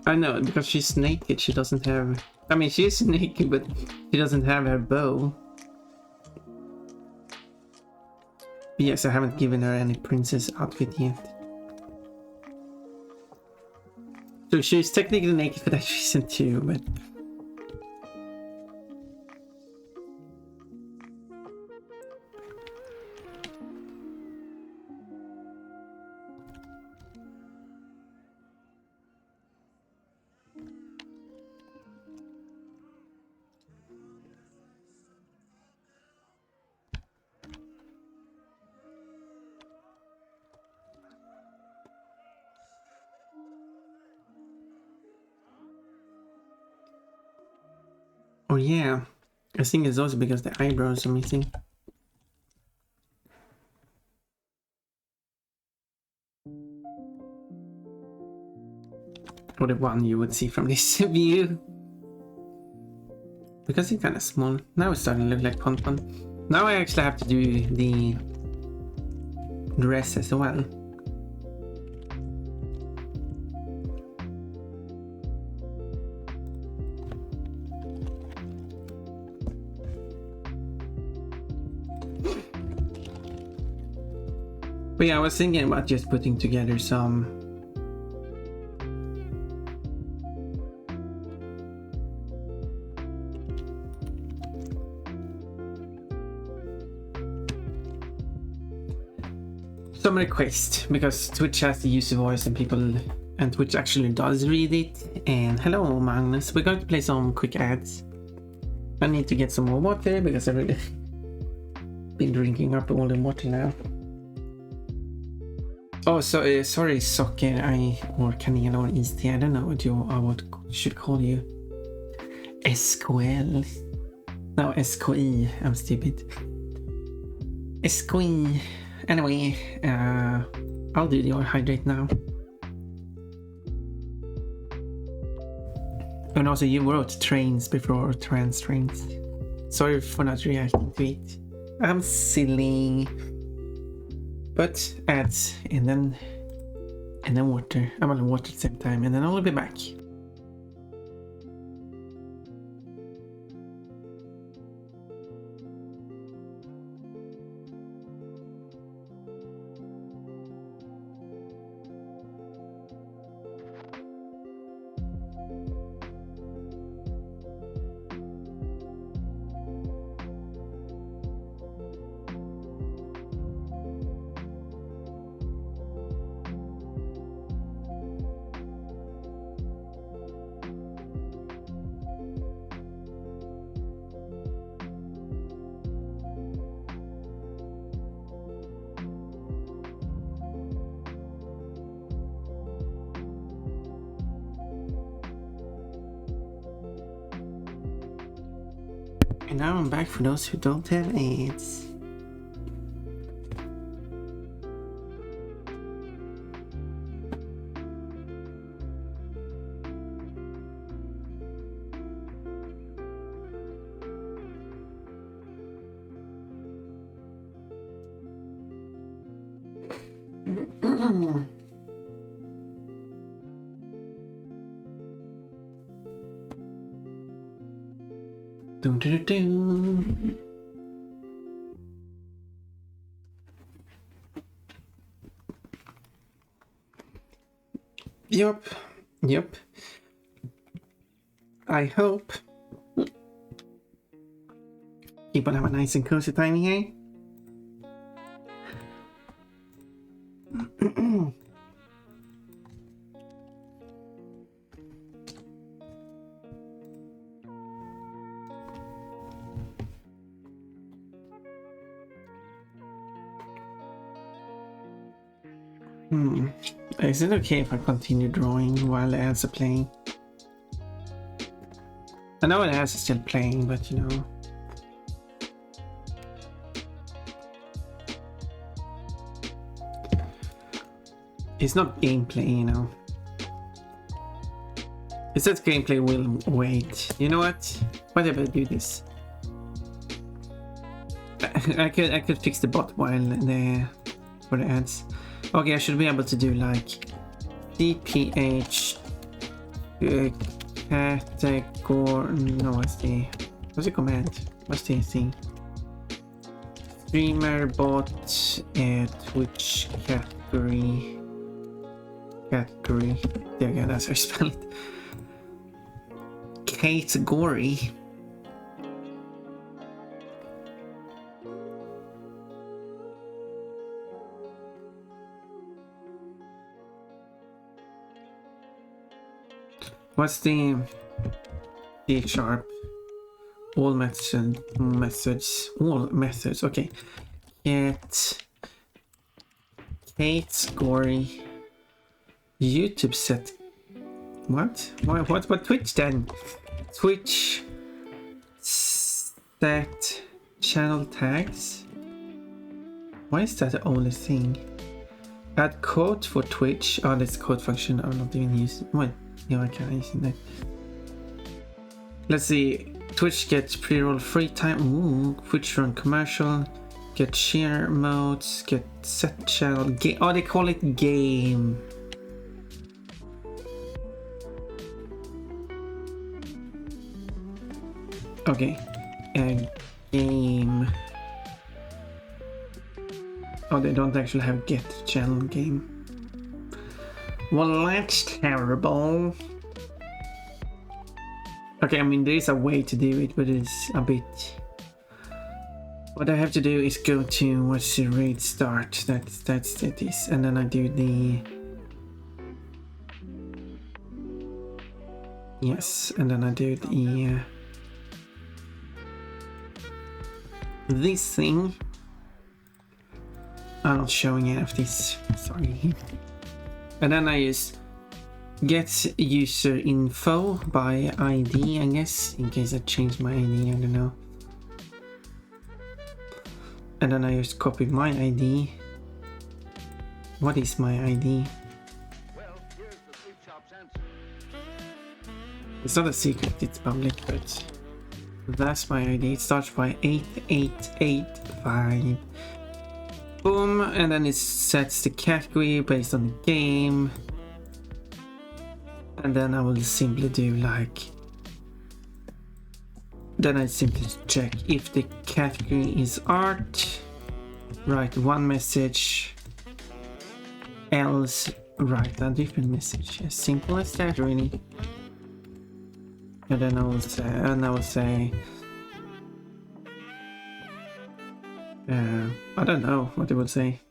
I know, because she's naked, she doesn't have... I mean, she is naked, but she doesn't have her bow. But yes, I haven't given her any princess outfit yet. So she's technically naked for that reason too, but... Oh yeah, I think it's also because the eyebrows are missing. Or the one you would see from this view. Because it's kind of small. Now it's starting to look like Pon Pon. Now I actually have to do the dress as well. But yeah, I was thinking about just putting together some requests, because Twitch has the user voice and people and Twitch actually does read it. And hello, Magnus. We're going to play some quick ads. I need to get some more water because I've really been drinking up all the water now. Oh, so sorry, Soccer, or Kanel or Easty. I don't know what what should call you. SKL. No, SKI. I'm stupid. SKI. Anyway, I'll do the hydrate now. And also, you wrote trains before trans trains. Sorry for not reacting to it. I'm silly. But ads and then water. I'm gonna water at the same time, and then I'll be back. And now I'm back for those who don't have AIDS. Dun, dun, dun. Yep. I hope people have a nice and cozy time here. Is it okay if I continue drawing while the ads are playing? I know the ads are still playing, but you know. It's not gameplay, you know. It says gameplay will wait. You know what? Why did I do this? I could fix the bot while for the ads. Okay, I should be able to do like DPH category. No, what's the command? What's the thing? Streamer bot Twitch category. There you go, that's how you spell it. Category. What's the C# all methods, okay. Category YouTube set. What Twitch then? Twitch set channel tags. Why is that the only thing? Add code for Twitch. Oh, that's code function I'm not even using. What? Yeah, I can't use that. Let's see. Twitch gets pre-roll free time. Ooh, Twitch run commercial. Get share modes. Get set channel game. Oh, they call it game. Okay. Game. Oh, they don't actually have get channel game. Well, that's terrible. Okay, I mean, there is a way to do it, but it's a bit... What I have to do is go to, what's the raid start? That's it is. And then I do the... Yes, and then I do the this thing. I'm not showing any of this, sorry. And then I use get user info by ID, I guess, in case I change my ID, I don't know. And then I just copy my ID. What is my ID? Well, here's the sweet shop's answer. It's not a secret, it's public, but that's my ID. It starts by 8885. Boom, and then it sets the category based on the game. And then I will simply do like... Then I simply check if the category is art. Write one message. Else write a different message. As simple as that, really. And then I will say, I don't know what it would say.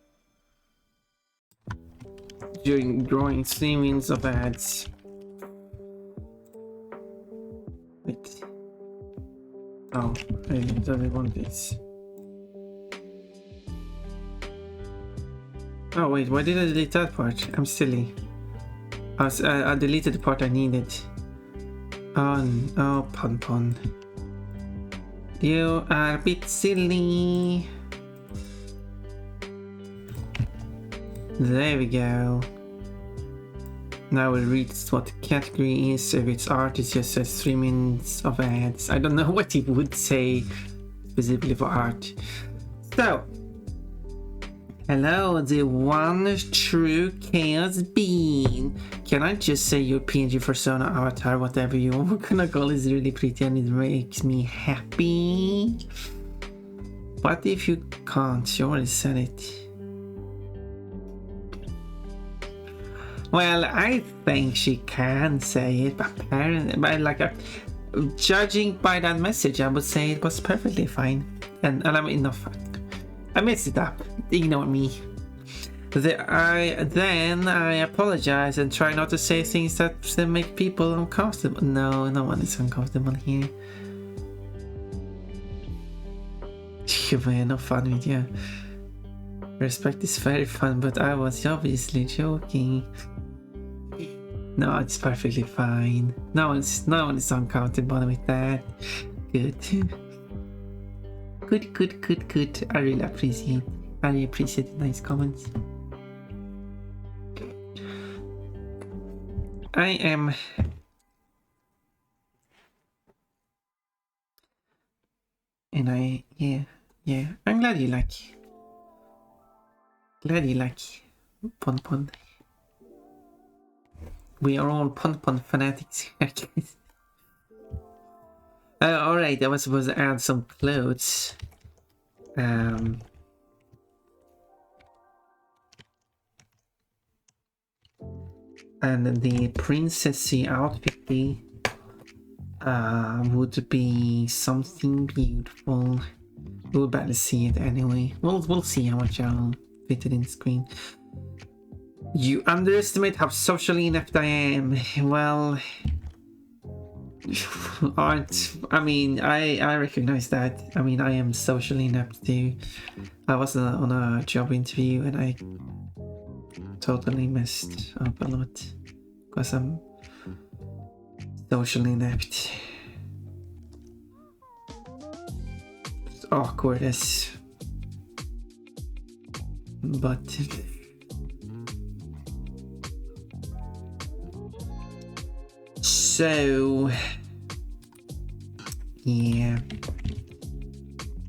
During drawing streamings of ads. Wait. Oh, I don't want this. Oh wait, why did I delete that part? I'm silly. I deleted the part I needed. Oh, pun. You are a bit silly. There we go. Now we'll read what the category is. If it's art, it just says 3 minutes of ads. I don't know what it would say specifically for art. So, hello, the one true chaos being. Can I just say your PNG persona avatar, whatever you want to call it, is really pretty and it makes me happy. What if you can't? You already said it. Well, I think she can say it, but apparently, judging by that message, I would say it was perfectly fine. And I mean, enough. I messed it up. Ignore me. Then I apologize and try not to say things that make people uncomfortable. No, no one is uncomfortable here. Man, no fun with you. Respect is very fun, but I was obviously joking. No, it's perfectly fine. No one is uncomfortable with that. Good. Good. I really appreciate the nice comments. I am and yeah. I'm glad you like Pon. We are all Pon fanatics here, guys. Alright, I was supposed to add some clothes. And the princessy outfit would be something beautiful. We'll barely see it anyway. We'll see how much I'll fit it in screen. You underestimate how socially inept I am. Well, I recognize that. I mean, I am socially inept too. I was on a job interview and I totally messed up a lot because I'm socially inept. It's awkward as, but so yeah,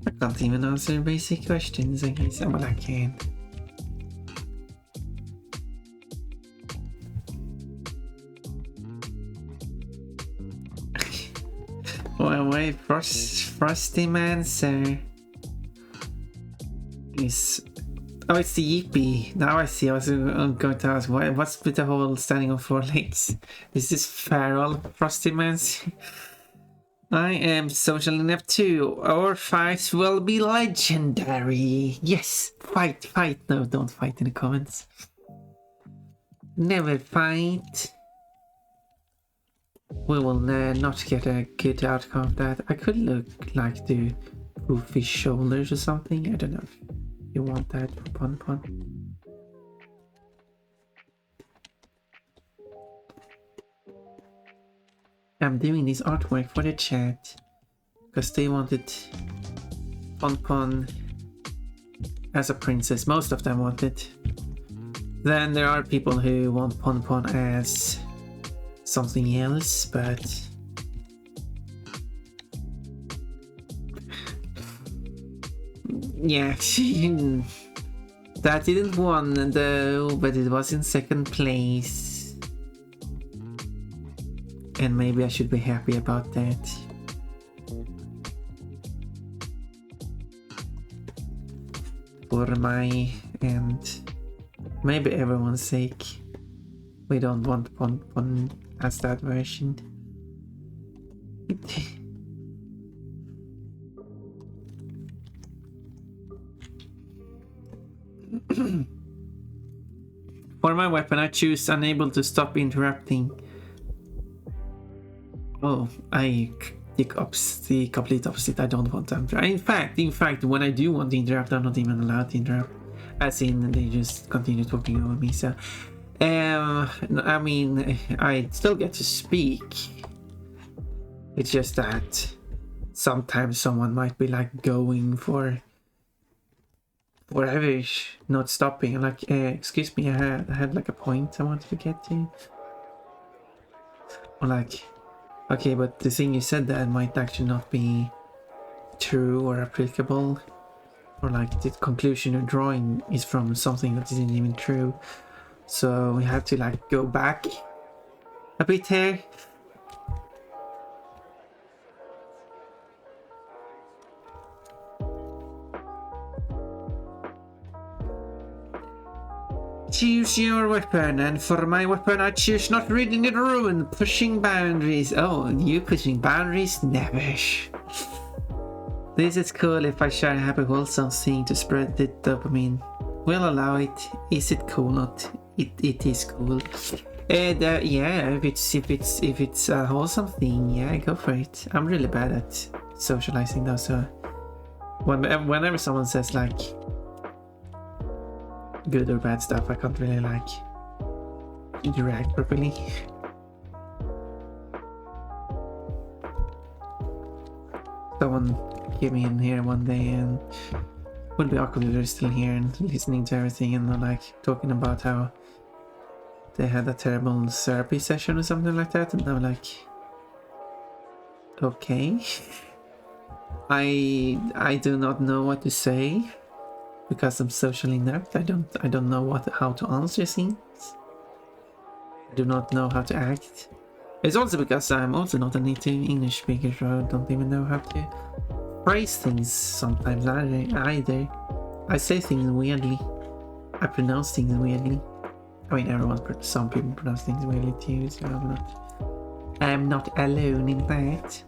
I can't even answer basic questions. I guess well, I can. Well, wait, Frosty Man, sir. Is oh, it's the Yippee. Now I see. I was going to ask, what's with the whole standing on 4 legs? Is this feral Frosty Man? I am social inept too. Our fights will be legendary. Yes, fight. No, don't fight in the comments. Never fight. we will not get a good outcome of that. I could look like the goofy shoulders or something. I don't know if you want that for Pon Pon. I'm doing this artwork for the chat because they wanted Pon Pon as a princess. Most of them want it. Then there are people who want Pon Pon as something else, but yeah, that didn't win though, but it was in second place, and maybe I should be happy about that. For my and maybe everyone's sake, we don't want Pon Pon as that version. For my weapon, I choose unable to stop interrupting. Oh, the complete opposite. I don't want them. In fact, when I do want to interrupt, I'm not even allowed to interrupt. As in, they just continue talking over me. So, I mean, I still get to speak. It's just that sometimes someone might be like going for forever, not stopping. Like, excuse me, I had like a point I wanted to get to. Or like, okay, but the thing you said that might actually not be true or applicable. Or like the conclusion you're drawing is from something that isn't even true. So we have to like go back a bit here. Choose your weapon, and for my weapon I choose not reading the ruin, pushing boundaries. Oh, you pushing boundaries? Never. This is cool if I share a happy wholesome thing to spread the dopamine. We'll allow it. Is it cool? Not. It is cool. Yeah, if it's a wholesome thing, yeah, go for it. I'm really bad at socializing though, so whenever someone says like good or bad stuff, I can't really like interact properly. Someone came in here one day and would be awkward if they're still here and listening to everything, and they're like talking about how they had a terrible therapy session or something like that, and I'm like, okay. I do not know what to say because I'm socially inept. I don't know how to answer things. I do not know how to act. It's also because I'm also not a native English speaker, so I don't even know how to phrase things sometimes either. I say things weirdly. I pronounce things weirdly. I mean, some people pronounce things weirdly too, so I'm not alone in that.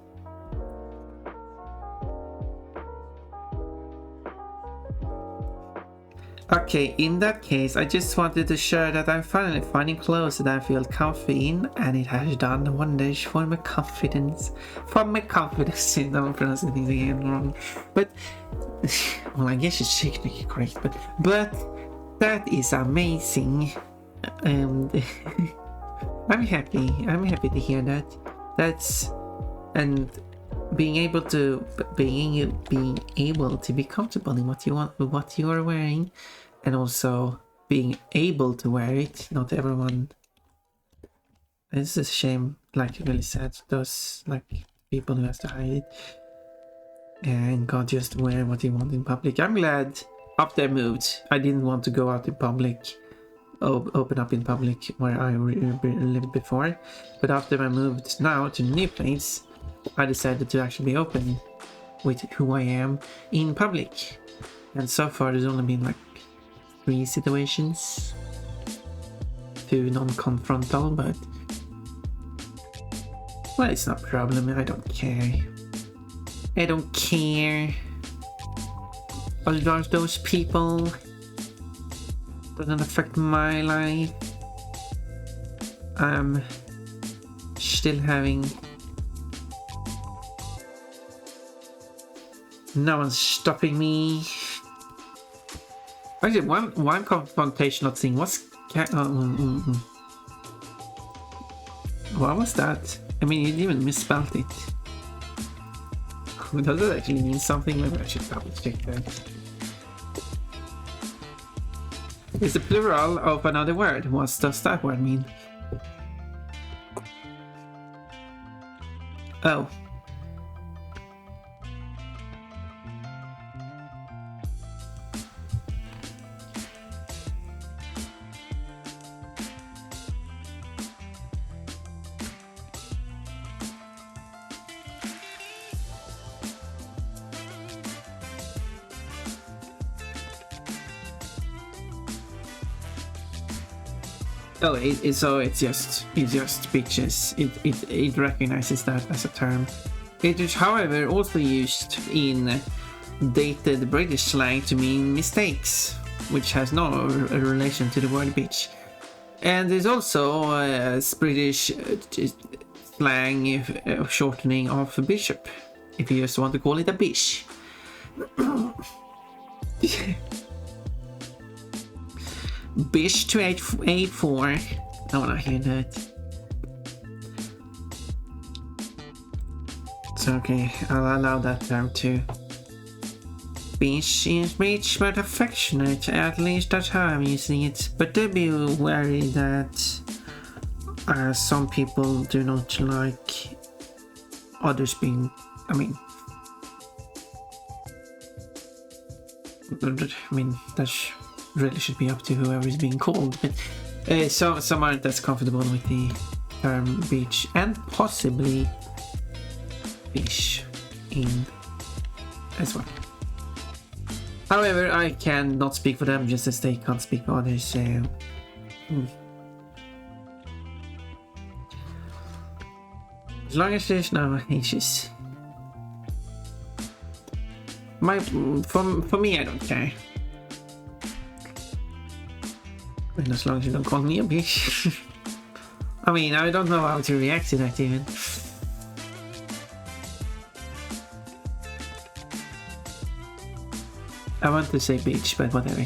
Okay, in that case, I just wanted to share that I'm finally finding clothes that I feel comfy in, and it has done wonders for my confidence. I'm pronouncing things again wrong. But, well, I guess it's technically correct, but that is amazing. And I'm happy to hear that. And being able to be comfortable in what you want, what you are wearing, and also being able to wear it. Not everyone. It's a shame, like really sad. Those like people who has to hide it and can't just wear what you want in public. I'm glad after I moved, I didn't want to go out in public, open up in public where I lived before. But after I moved now to a new place, I decided to actually be open with who I am in public. And so far there's only been like 3 situations. 2 non-confrontal, but well, it's not a problem. I don't care. I don't care. All of those people doesn't affect my life. I'm still having... No one's stopping me. Actually, one confrontational thing was... What was that? I mean, you even misspelled it. Does it actually mean something? Maybe I should double check that. It's the plural of another word. What does that word mean? Oh. Oh, it's just bitches. It recognizes that as a term. It is, however, also used in dated British slang to mean mistakes, which has no relation to the word bitch. And there's also a British slang shortening of bishop, if you just want to call it a bish. Bish to A4. I wanna hear that. It's okay, I'll allow that term too. Bish is rich but affectionate, at least that's how I'm using it. But do be wary that some people do not like others being, I mean, that's really should be up to whoever is being called, but so some aren't as comfortable with the term beach and possibly fish in as well. However, I cannot speak for them just as they can't speak for others. As long as there's no issues. For me, I don't care. And as long as you don't call me a bitch. I mean, I don't know how to react to that even. I want to say bitch, but whatever.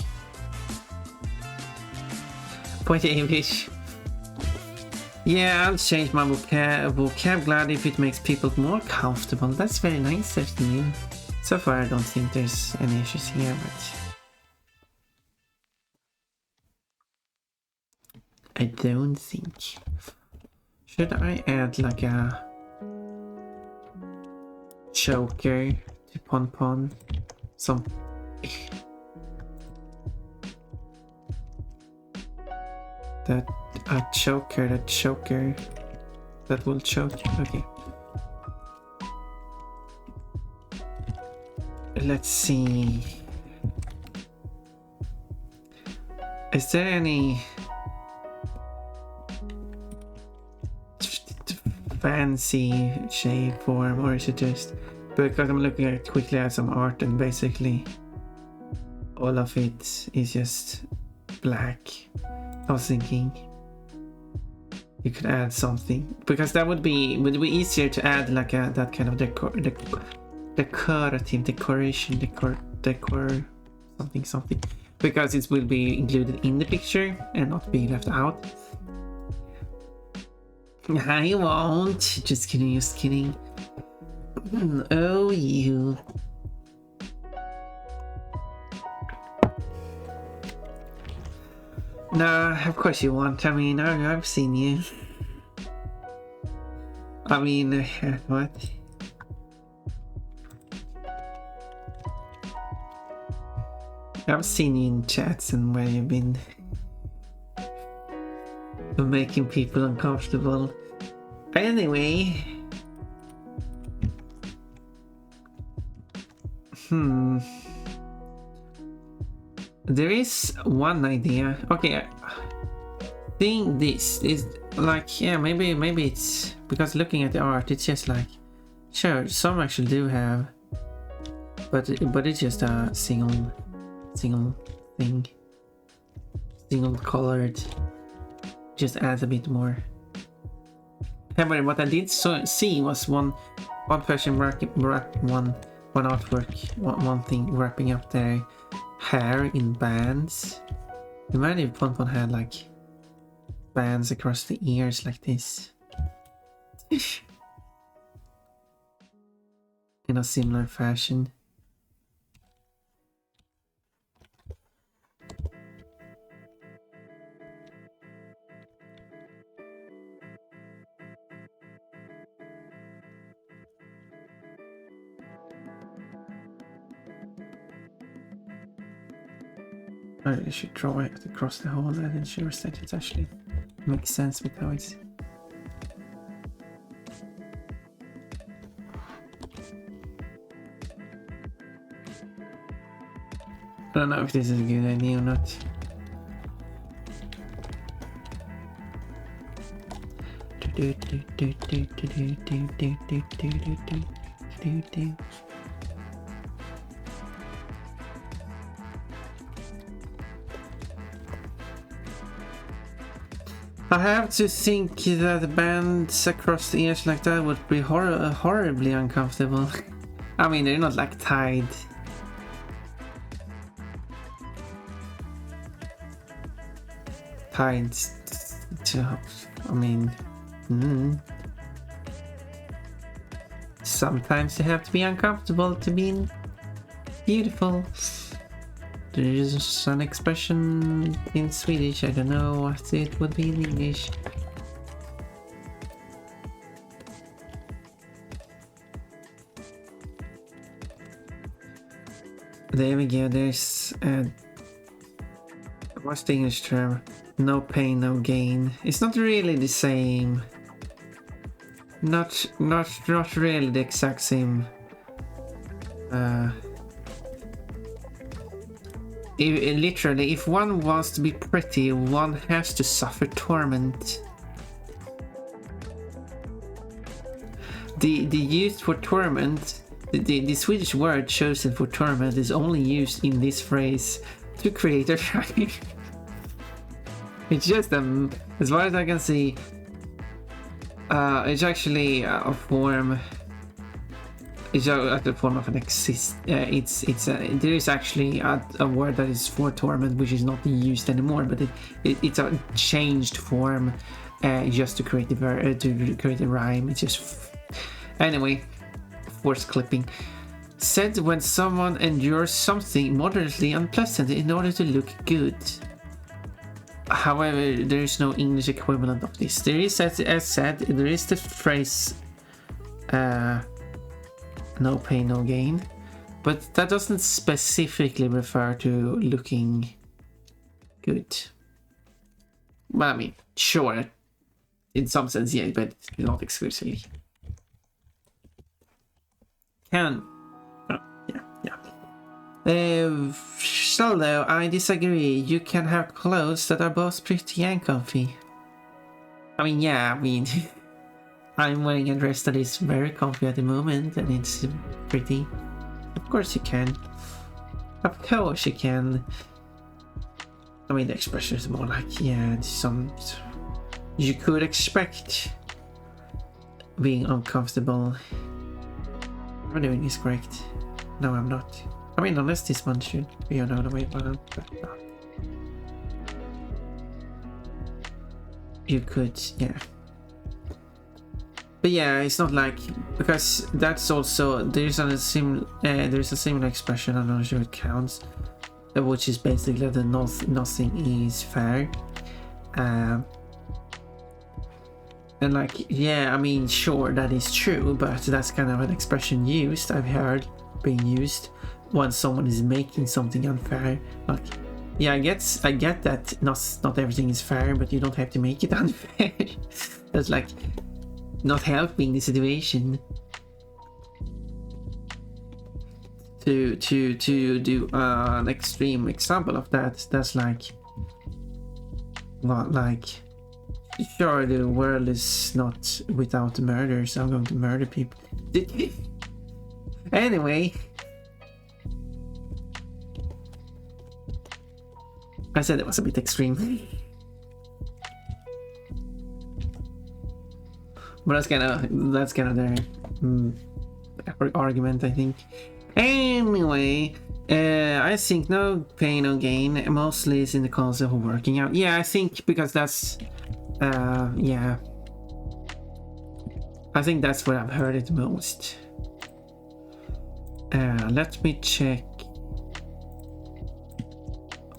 Point A, bitch. Yeah, I'll change my vocab gladly if it makes people more comfortable. That's very nice of you. So far, I don't think there's any issues here, but... I don't think. Should I add like a choker to pon? Some that a choker that will choke. Okay. Let's see. Is there any fancy shape form, or is it just because I'm looking at quickly at some art and basically all of it is just black? I was thinking you could add something because that would be easier to add like a that kind of decoration something because it will be included in the picture and not be left out. I won't. Just kidding. Oh, you. No, of course you won't. I mean, I've seen you. I mean, what? I've seen you in chats and where you've been making people uncomfortable. Anyway, there is one idea. Okay, seeing this is like, yeah, maybe it's because looking at the art, it's just like, sure, some actually do have, but it's just a single thing, single colored. Just adds a bit more However, what I did see was one person one artwork, one thing wrapping up their hair in bands. Imagine if one had like bands across the ears like this. In a similar fashion. I really should draw it across the whole and ensure that it actually makes sense with how it's. I don't know if this is a good idea or not. I have to think that bands across the ears like that would be horribly uncomfortable. I mean, they're not like tied. Tied to, I mean, sometimes you have to be uncomfortable to be beautiful. There is an expression in Swedish, I don't know what it would be in English. There we go, there's what's the English term? No pain, no gain. It's not really the same. Not really the exact same. Literally, if one wants to be pretty, one has to suffer torment. The use for torment, the Swedish word chosen for torment is only used in this phrase to create a rhyme. It's just as far as I can see, it's actually a form. It's a form of an exist. There is actually a word that is for torment, which is not used anymore, but it's a changed form, just to create a rhyme. It's just anyway, force clipping. Said when someone endures something moderately unpleasant in order to look good. However, there is no English equivalent of this. There is, as said, there is the phrase no pain, no gain. But that doesn't specifically refer to looking good. Well, I mean, sure. In some sense, yeah, but not exclusively. Yeah. So though, I disagree. You can have clothes that are both pretty and comfy. I mean, yeah, I'm wearing a dress that is very comfy at the moment, and it's pretty. Of course you can. Of course you can. I mean, the expression is more like, yeah, you could expect being uncomfortable. I'm doing this correct. No, I'm not. I mean, unless this one should be another way around. You could, yeah. But yeah, it's not like, because that's also there's a similar expression. I'm not sure it counts, which is basically that nothing is fair. And like, yeah, I mean, sure, that is true, but that's kind of an expression I've heard being used when someone is making something unfair. Like, yeah, I get that not everything is fair, but you don't have to make it unfair. That's like not helping the situation. To do an extreme example of that's like, what, like, sure, the world is not without murders. I'm going to murder people. Anyway, I said it was a bit extreme. But that's kind of their argument, I think. Anyway, I think no pain, no gain. Mostly is in the concept of working out. Yeah, I think because that's, yeah. I think that's where I've heard it most. Let me check.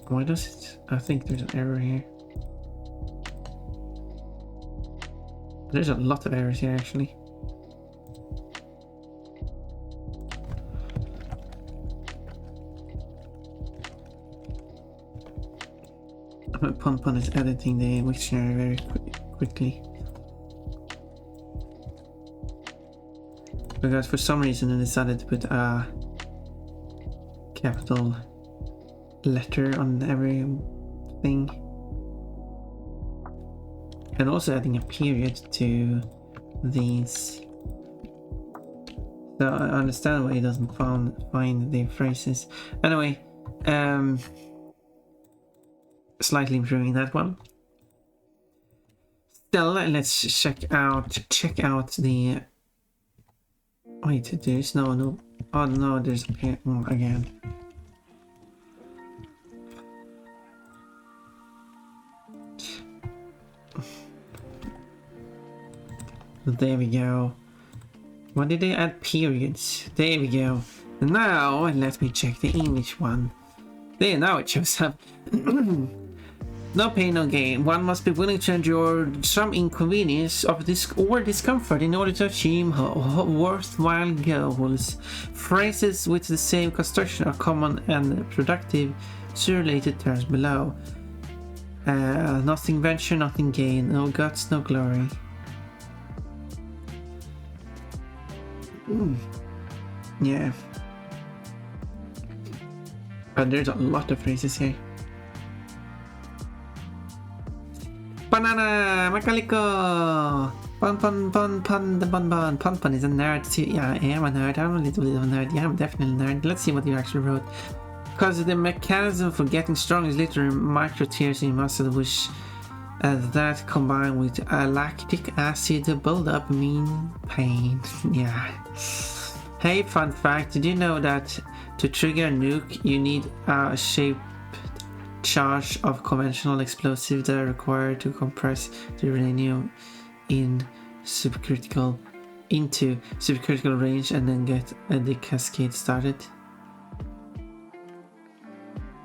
Why does it? I think there's an error here. There's a lot of errors here, actually. Pon is editing the dictionary very quickly. Because for some reason I decided to put a capital letter on everything. And also adding a period to these. So I understand why he doesn't find the phrases. Anyway, slightly improving that one. Still, let's check out the. Wait, there's no. Oh no, there's again. There we go. When did they add periods? There we go. Now let me check the English one. There, now it shows up. No pain, no gain. One must be willing to endure some inconvenience of or discomfort in order to achieve worthwhile goals. Phrases with the same construction are common and productive to related terms below. Nothing venture, nothing gain. No guts, no glory. Yeah. But there's a lot of phrases here. Banana! Macaliko! Pun is a nerd too. Yeah, I am a nerd. I'm a little bit of a nerd. Yeah, I'm definitely a nerd. Let's see what you actually wrote. Because the mechanism for getting strong is literally micro tears in muscle, which that combined with lactic acid buildup mean pain. Yeah. Hey, fun fact, did you know that to trigger a nuke you need a shaped charge of conventional explosive that are required to compress the uranium into supercritical range and then get the cascade started?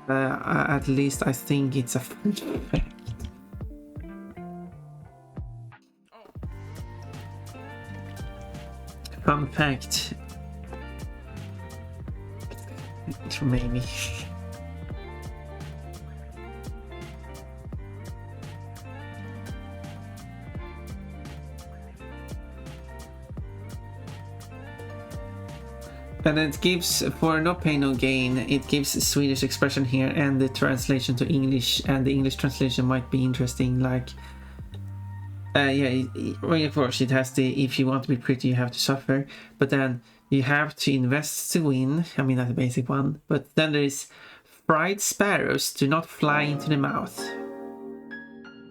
At least I think it's a fun fact. Fun fact. Maybe. And it gives, for no pain no gain, it gives a Swedish expression here and the translation to English, and the English translation might be interesting, like yeah, well, of course it has the if you want to be pretty you have to suffer, but then you have to invest to win. I mean, that's the basic one. But then there is fried sparrows do not fly into the mouth.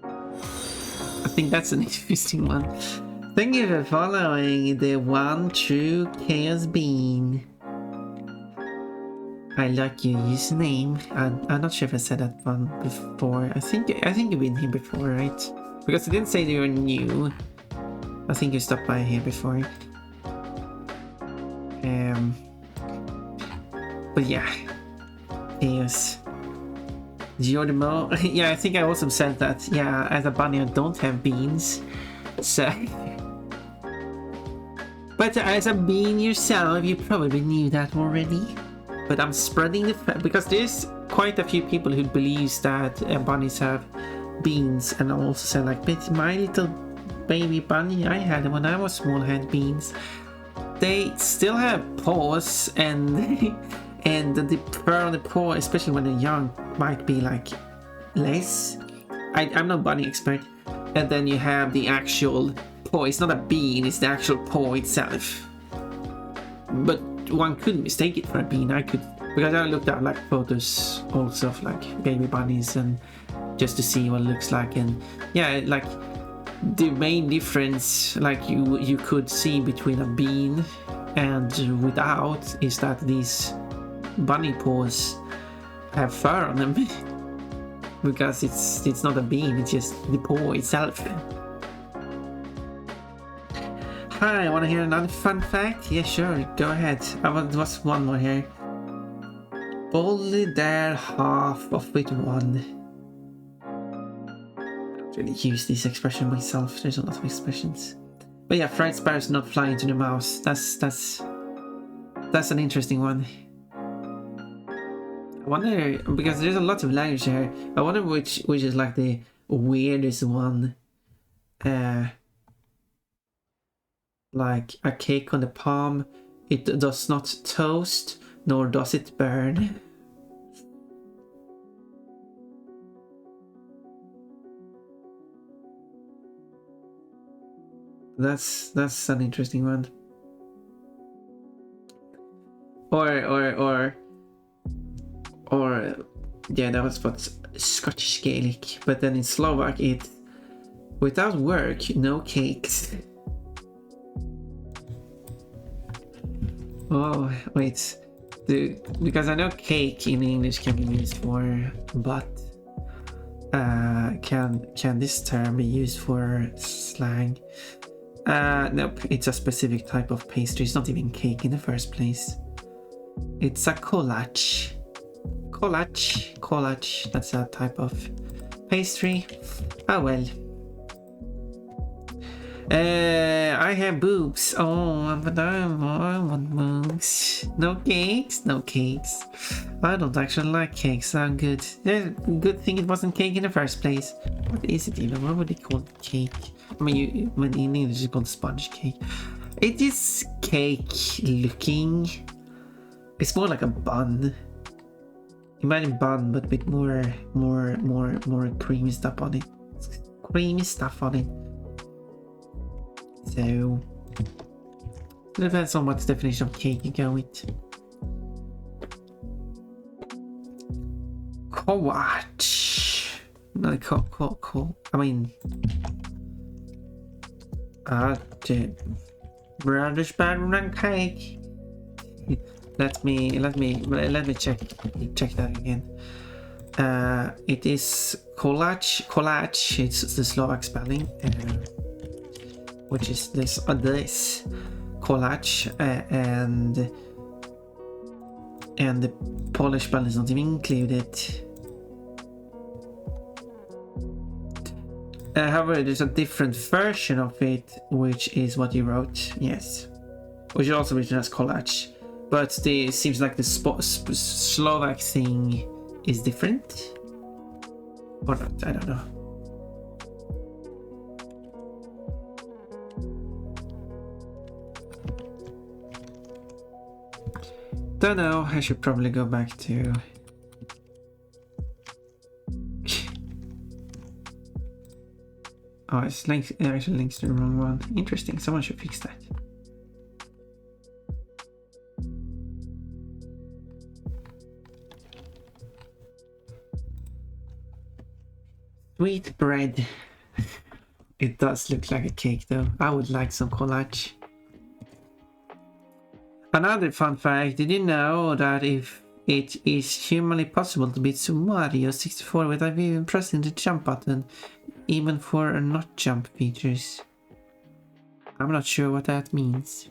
I think that's an interesting one. Thank you for following the one true Chaos Bean. I like your username. I'm not sure if I said that one before. I think you've been here before, right? Because I didn't say you were new. I think you stopped by here before. But yeah. Chaos. Giordimo. Yeah, I think I also said that. Yeah, as a bunny I don't have beans. So... But as a bean yourself, you probably knew that already. But I'm spreading the fact because there's quite a few people who believes that bunnies have beans, and I also said like, but my little baby bunny I had when I was small had beans. They still have paws, and and the fur on the paw, especially when they're young, might be like less. I'm no bunny expert. And then you have the actual paw. It's not a bean, it's the actual paw itself. But one could mistake it for a bean. I could, because I looked at like photos also of like baby bunnies and just to see what it looks like. And yeah, like the main difference, like you could see between a bean and without, is that these bunny paws have fur on them. Because it's not a bean, it's just the paw itself. Hi, wanna hear another fun fact? Yeah, sure, go ahead. There was one more here. Boldly dare half of it one. I don't really use this expression myself, there's a lot of expressions. But yeah, fried sparrows not fly into the mouse. That's an interesting one. I wonder, because there's a lot of language here, I wonder which is like the weirdest one. Like a cake on the palm, it does not toast, nor does it burn. That's an interesting one. Or yeah, that was what Scottish Gaelic, but then in Slovak it without work, no cakes. Oh wait, because I know cake in English can be used for but can this term be used for slang? Nope, it's a specific type of pastry. It's not even cake in the first place. It's a collage. Collage. That's a type of pastry. Oh well. I have boobs. Oh, but I want boobs. No cakes. I don't actually like cakes. I'm good. Good thing it wasn't cake in the first place. What is it even? What would they call it? Cake? I mean, when in English it's called sponge cake. It is cake looking. It's more like a bun. Imagine bun, but with more creamy stuff on it. So it depends on what definition of cake you go with. Collage. No, I mean, bread is better than cake. Let me check that again. It is collage. It's the Slovak spelling, which is this collage, and the Polish spelling is not even included. However, there's a different version of it, which is what you wrote. Yes, which is also written as collage. But it seems like the Slovak thing is different. Or not, I don't know. Don't know, I should probably go back to... Oh, it actually links to the wrong one. Interesting, someone should fix that. Sweet bread. It does look like a cake though. I would like some collage. Another fun fact, did you know that if it is humanly possible to beat Super Mario 64 without even pressing the jump button, even for not jump features? I'm not sure what that means.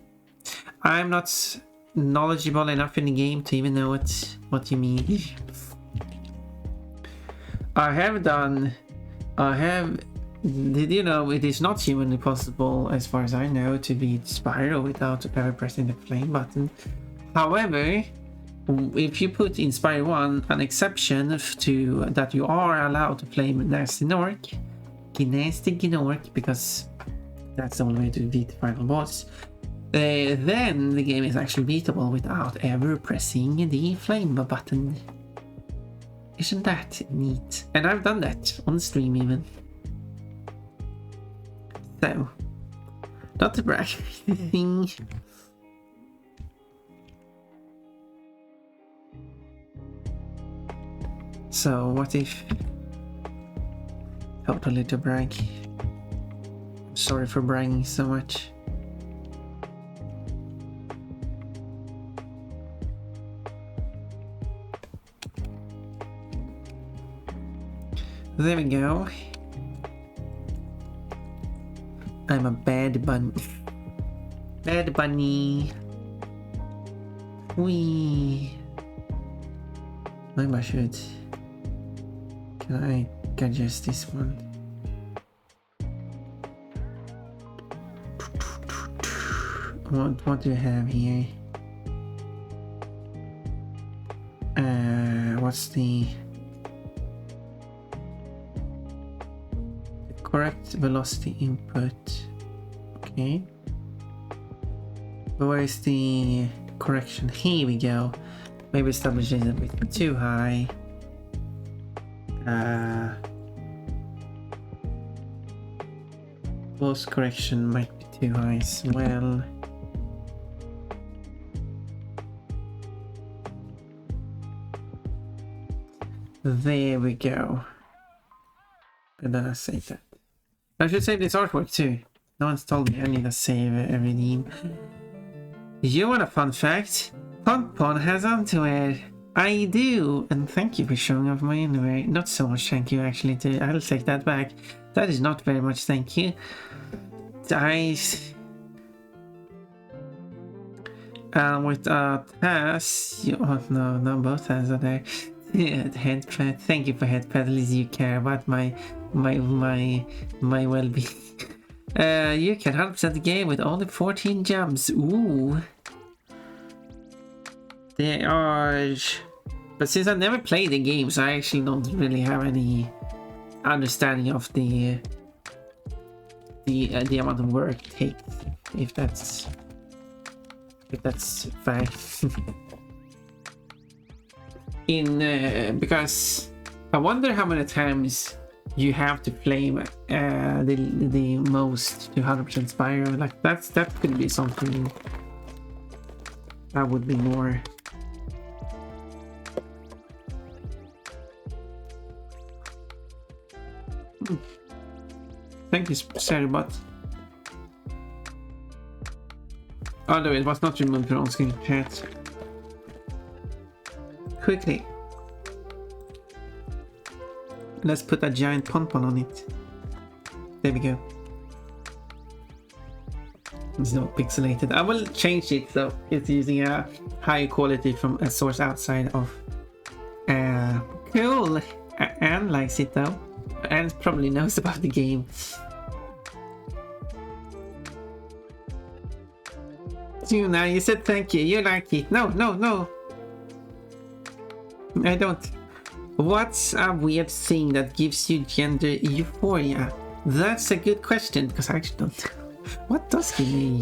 I'm not knowledgeable enough in the game to even know what you mean. Did you know it is not humanly possible, as far as I know, to beat Spyro without ever pressing the flame button? However, if you put in Spyro 1 an exception to that you are allowed to play Nasty Gnorc, because that's the only way to beat the final boss, then the game is actually beatable without ever pressing the flame button. Isn't that neat? And I've done that on stream even. So, not to brag or anything. So what if... Totally to brag. Sorry for bragging so much. There we go. I'm a bad bunny. Bad bunny. Wee. Maybe I should. Can I adjust this one? What do you have here? What's the correct velocity input? Okay. But where is the correction? Here we go. Maybe establishing a bit too high. Close correction might be too high as well. There we go. And then I save that. I should save this artwork too. No one's told me I need to save every name. You want a fun fact? Pompon has underwear. I do, and thank you for showing off my underwear. Not so much thank you actually, I'll take that back. That is not very much thank you. Eyes. With Taz, oh no, both hands are there. Yeah, the head pad. Thank you for head pad. At least you care about my well-being. You can 100% the game with only 14 jumps. Ooh. They are, but since I've never played the games, I actually don't really have any understanding of the amount of work it takes. If that's fact. Because I wonder how many times you have to flame the most to 100% Spyro. Like that could be something that would be more. Thank you, Saribot. Although it was not removed from on-screen chat. Quickly. Let's put a giant pompon on it. There we go. It's not pixelated. I will change it though. It's using a higher quality from a source outside of. Cool. Anne likes it though. Anne probably knows about the game. Tuna, you said thank you. You like it. No. I don't. What's a weird thing that gives you gender euphoria? That's a good question because I actually don't. What does give me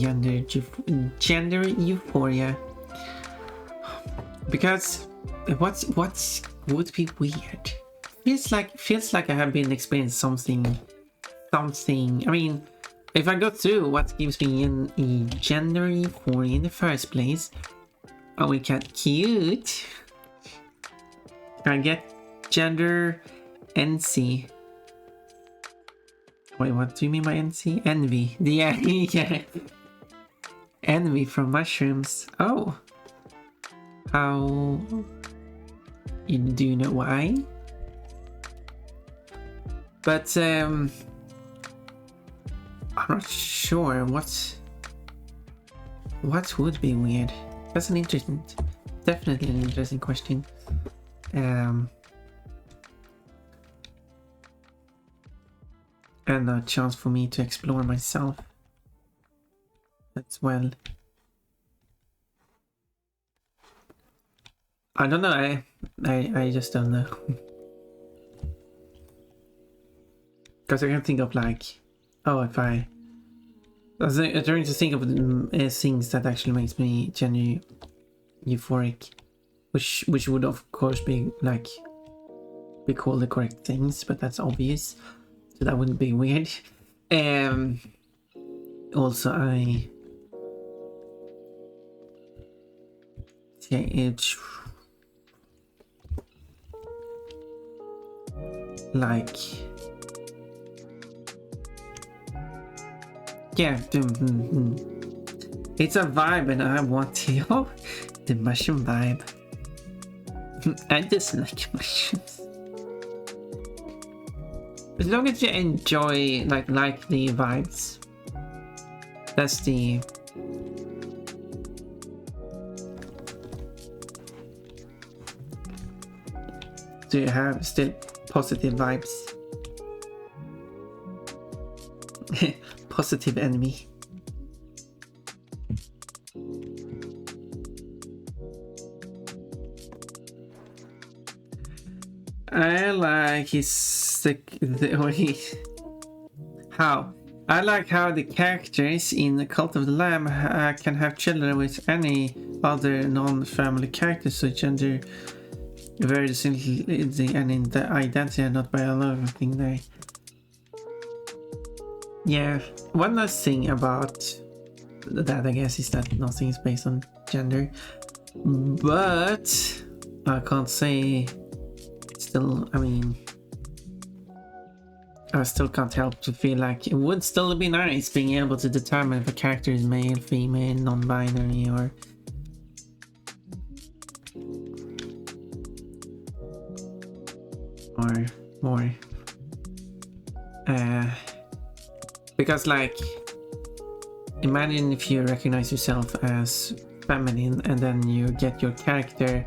gender euphoria? Because what would be weird? Feels like I have been experiencing something. I mean, if I go through what gives me a gender euphoria in the first place, oh, we get cute. I get gender NC. Wait, what do you mean by NC? Envy. Yeah, yeah. Envy from mushrooms. Oh. How? Do you know why? But I'm not sure what would be weird. That's definitely an interesting question. And a chance for me to explore myself as well. I don't know. I just don't know. Because I can think of like, oh, if I was trying to think of things that actually makes me genuinely euphoric, which would of course be like be called the correct things, but that's obvious, so that wouldn't be weird. Also, it's like Yeah, it's a vibe, and I want to. Oh, the mushroom vibe. I dislike mushrooms. As long as you enjoy, like the vibes. That's the. Do you have still positive vibes? Positive enemy. I like how the characters in the Cult of the Lamb can have children with any other non-family characters, so gender very distinctly and in the identity and not biological there. Yeah, one nice thing about that, I guess, is that nothing is based on gender, but I can't say. Still, I mean, I still can't help to feel like it would still be nice being able to determine if a character is male, female, non-binary, or more. Because, like, imagine if you recognize yourself as feminine and then you get your character,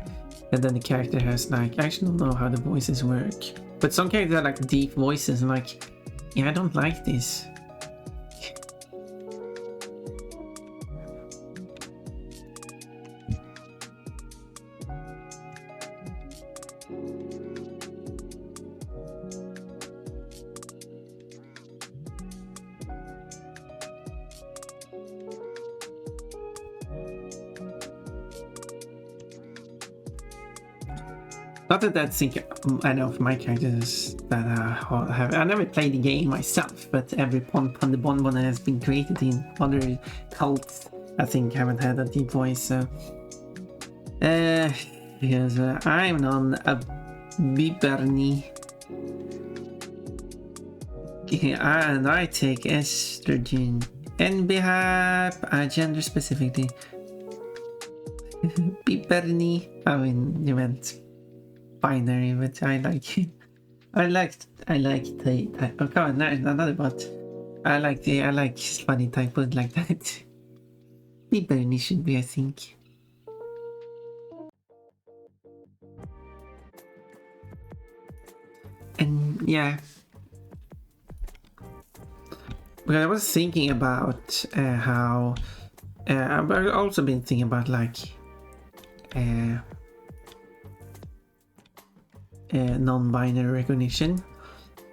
and then the character has, like, I actually don't know how the voices work, but some characters are like deep voices and like, yeah, I don't like this. Not that that's I know for my characters that I never played the game myself, but every the bonbon has been created in other cults, I think, haven't had a deep voice. So, yes, I'm on a Biberni, and I take estrogen and behave gender specifically. Biberni. I mean, you meant binary, but I like it. I like the oh, come on, no, another bot. I like funny typos like that. Biberni should be, I think. And yeah, because I was thinking about how I've also been thinking about like non-binary recognition.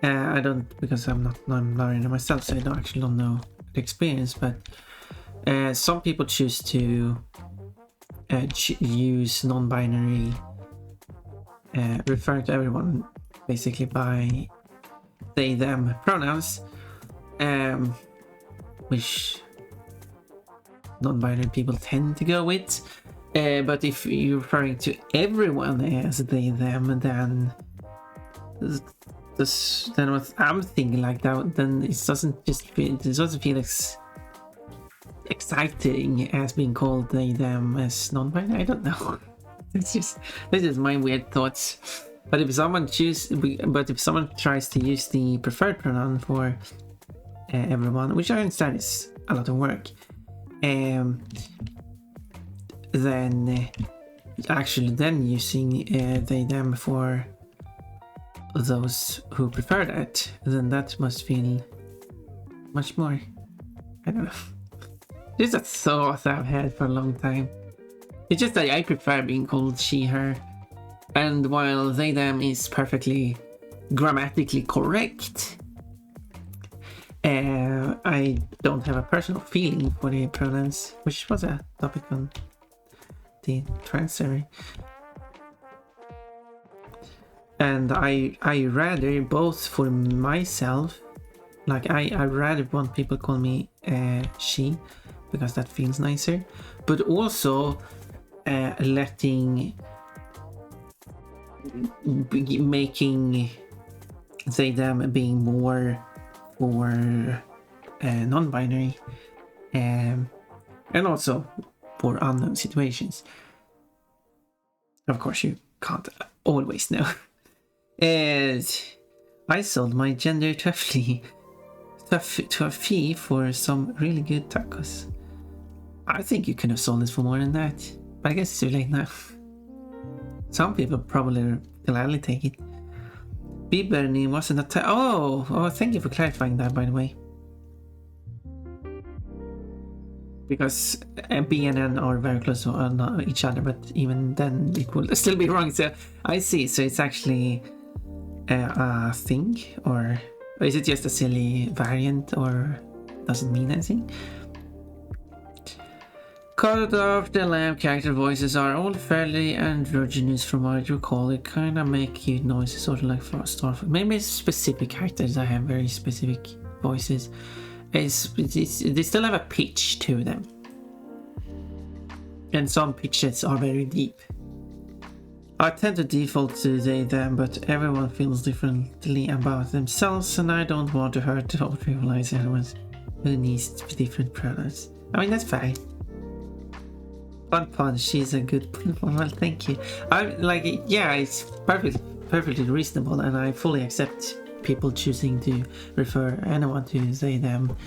I don't, because I'm not non-binary myself, so I don't know the experience, but some people choose to use non-binary, referring to everyone basically by they them pronouns, which non-binary people tend to go with. But if you're referring to everyone as they them, then what I'm thinking like that, then it doesn't feel exciting as being called they them as non-binary. I don't know. This is my weird thoughts. But if someone tries to use the preferred pronoun for everyone, which I understand is a lot of work, then using they them for those who prefer that, then that must feel much more, I don't know. This is a thought I've had for a long time. It's just that I prefer being called she, her, and while they them is perfectly grammatically correct, I don't have a personal feeling for the pronouns, which was a topic on the transfer. And I rather, both for myself, like I rather want people call me she, because that feels nicer, but also making they them being more for non-binary, and also for unknown situations. Of course, you can't always know. And I sold my gender to a fee for some really good tacos. I think you could have sold it for more than that, but I guess it's too late now. Some people probably gladly take it. Biberni wasn't a oh, thank you for clarifying that, by the way. Because B and N are very close to each other, but even then it will still be wrong. So I see. So it's actually a thing, or is it just a silly variant, or does it mean anything? Cult of the Lamb character voices are all fairly androgynous from what I recall. They kind of make cute noises, sort of like Starfall. Maybe specific characters that have very specific voices. They still have a pitch to them. And some pitches are very deep. I tend to default to they, them, but everyone feels differently about themselves, and I don't want to hurt or trivialize anyone who needs different pronouns. I mean, that's fine. Fun Punch, she's a good one. Well, thank you. I'm like, yeah, it's perfectly reasonable, and I fully accept people choosing to refer anyone to they, them.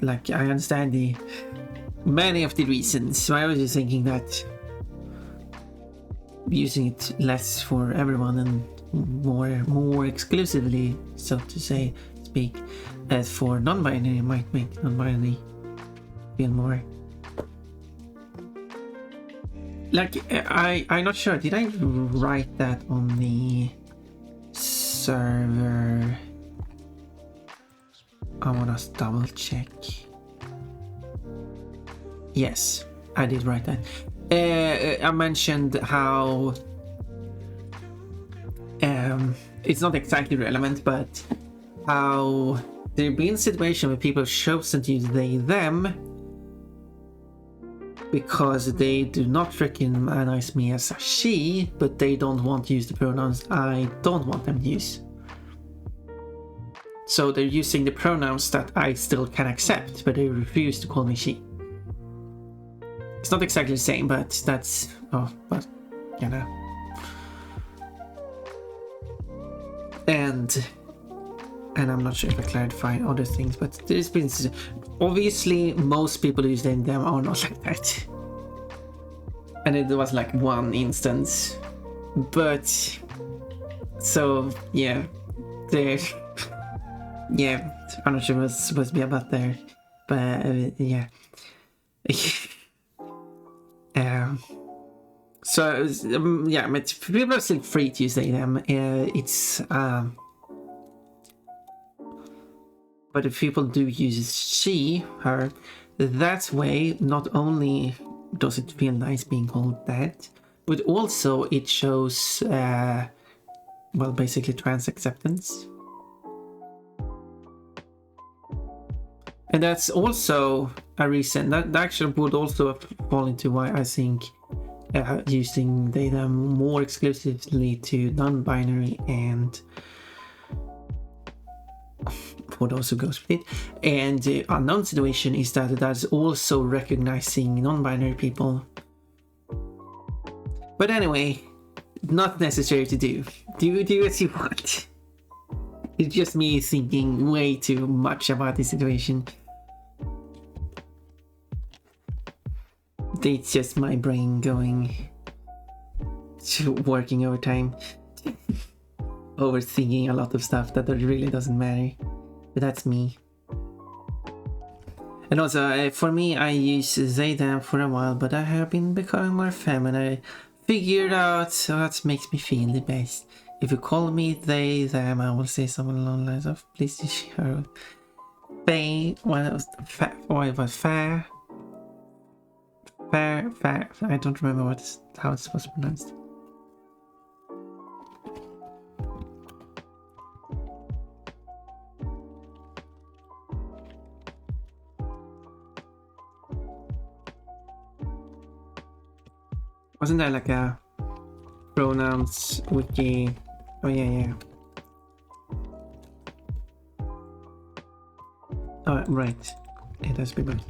Like, I understand many of the reasons. So I was just thinking that using it less for everyone and more exclusively, so to speak, as for non-binary might make non-binary feel more. Like, I'm not sure. Did I write that on the server? I want to double check. Yes, I did write that. I mentioned how it's not exactly relevant, but how there have been situations where people have chosen to use they, them because they do not recognize me as a she, but they don't want to use the pronouns I don't want them to use. So they're using the pronouns that I still can accept, but they refuse to call me she. It's not exactly the same, but that's... oh, but, you know. And I'm not sure if I clarified other things, but there's been... obviously, most people who use them are not like that. And it was like one instance. But... so, yeah. There's... yeah, I'm not sure what's supposed to be about there. But, yeah. So, yeah, but people are still free to use they, them. It's... but if people do use she, her, that way, not only does it feel nice being called that, but also it shows, well, basically trans acceptance. And that's also a reason that actually would also fall into why I think using they, them more exclusively to non-binary and for those who goes with it, and the unknown situation is that that's also recognizing non-binary people. But anyway, not necessary to do as you want. It's just me thinking way too much about this situation. It's just my brain going to working overtime, overthinking a lot of stuff that really doesn't matter. But that's me. And also, for me, I use they, them for a while, but I have been becoming more feminine. I figured out what makes me feel the best. If you call me they, them, I will say something along the lines of, please use her. Fair, fair. I don't remember how it's supposed to be pronounced. Wasn't there like a pronouns wiki? Oh yeah. Oh, right. It has to be both.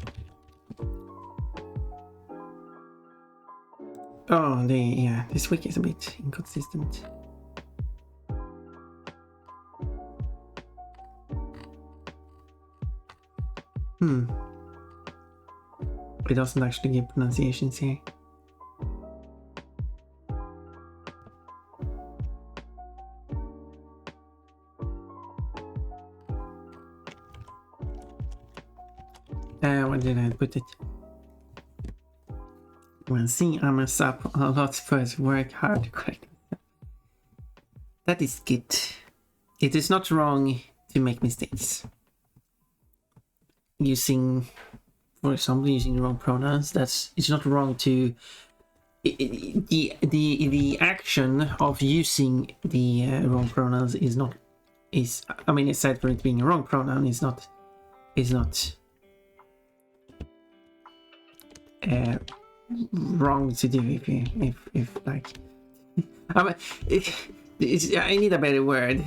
Oh, this wiki is a bit inconsistent. It doesn't actually give pronunciations here. Where did I put it? Well, see, I mess up a lot, but work hard to correct it. That is good. It is not wrong to make mistakes. Using, for example, using the wrong pronouns. It's not wrong to the action of using the wrong pronouns is I mean, aside for it being a wrong pronoun, is not wrong to do if like I mean, I need a better word.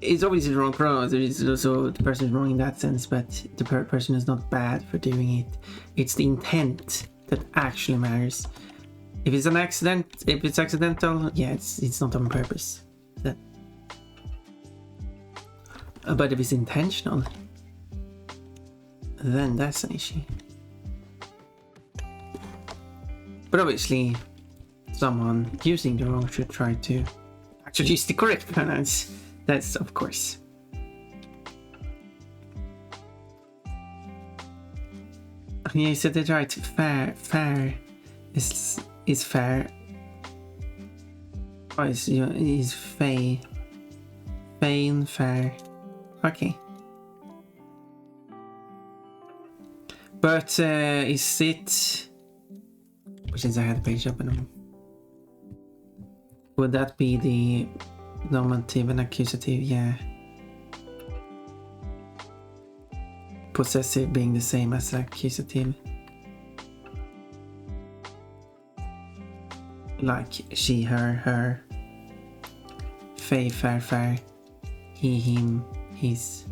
It's obviously the wrong pronoun, so the person is wrong in that sense, but the person is not bad for doing it. It's the intent that actually matters. If it's an accident, if it's accidental, yeah, it's not on purpose. But if it's intentional, then that's an issue. But obviously, someone using the wrong should try to actually use the correct pronouns. That's of course. Yeah, you said it right. Fair is fair. Oh, is fey. Fain, fair. Okay. But is it? Since I had the page open, would that be the nominative and accusative? Yeah. Possessive being the same as accusative. Like she, her. Fey, fair. He, him, his.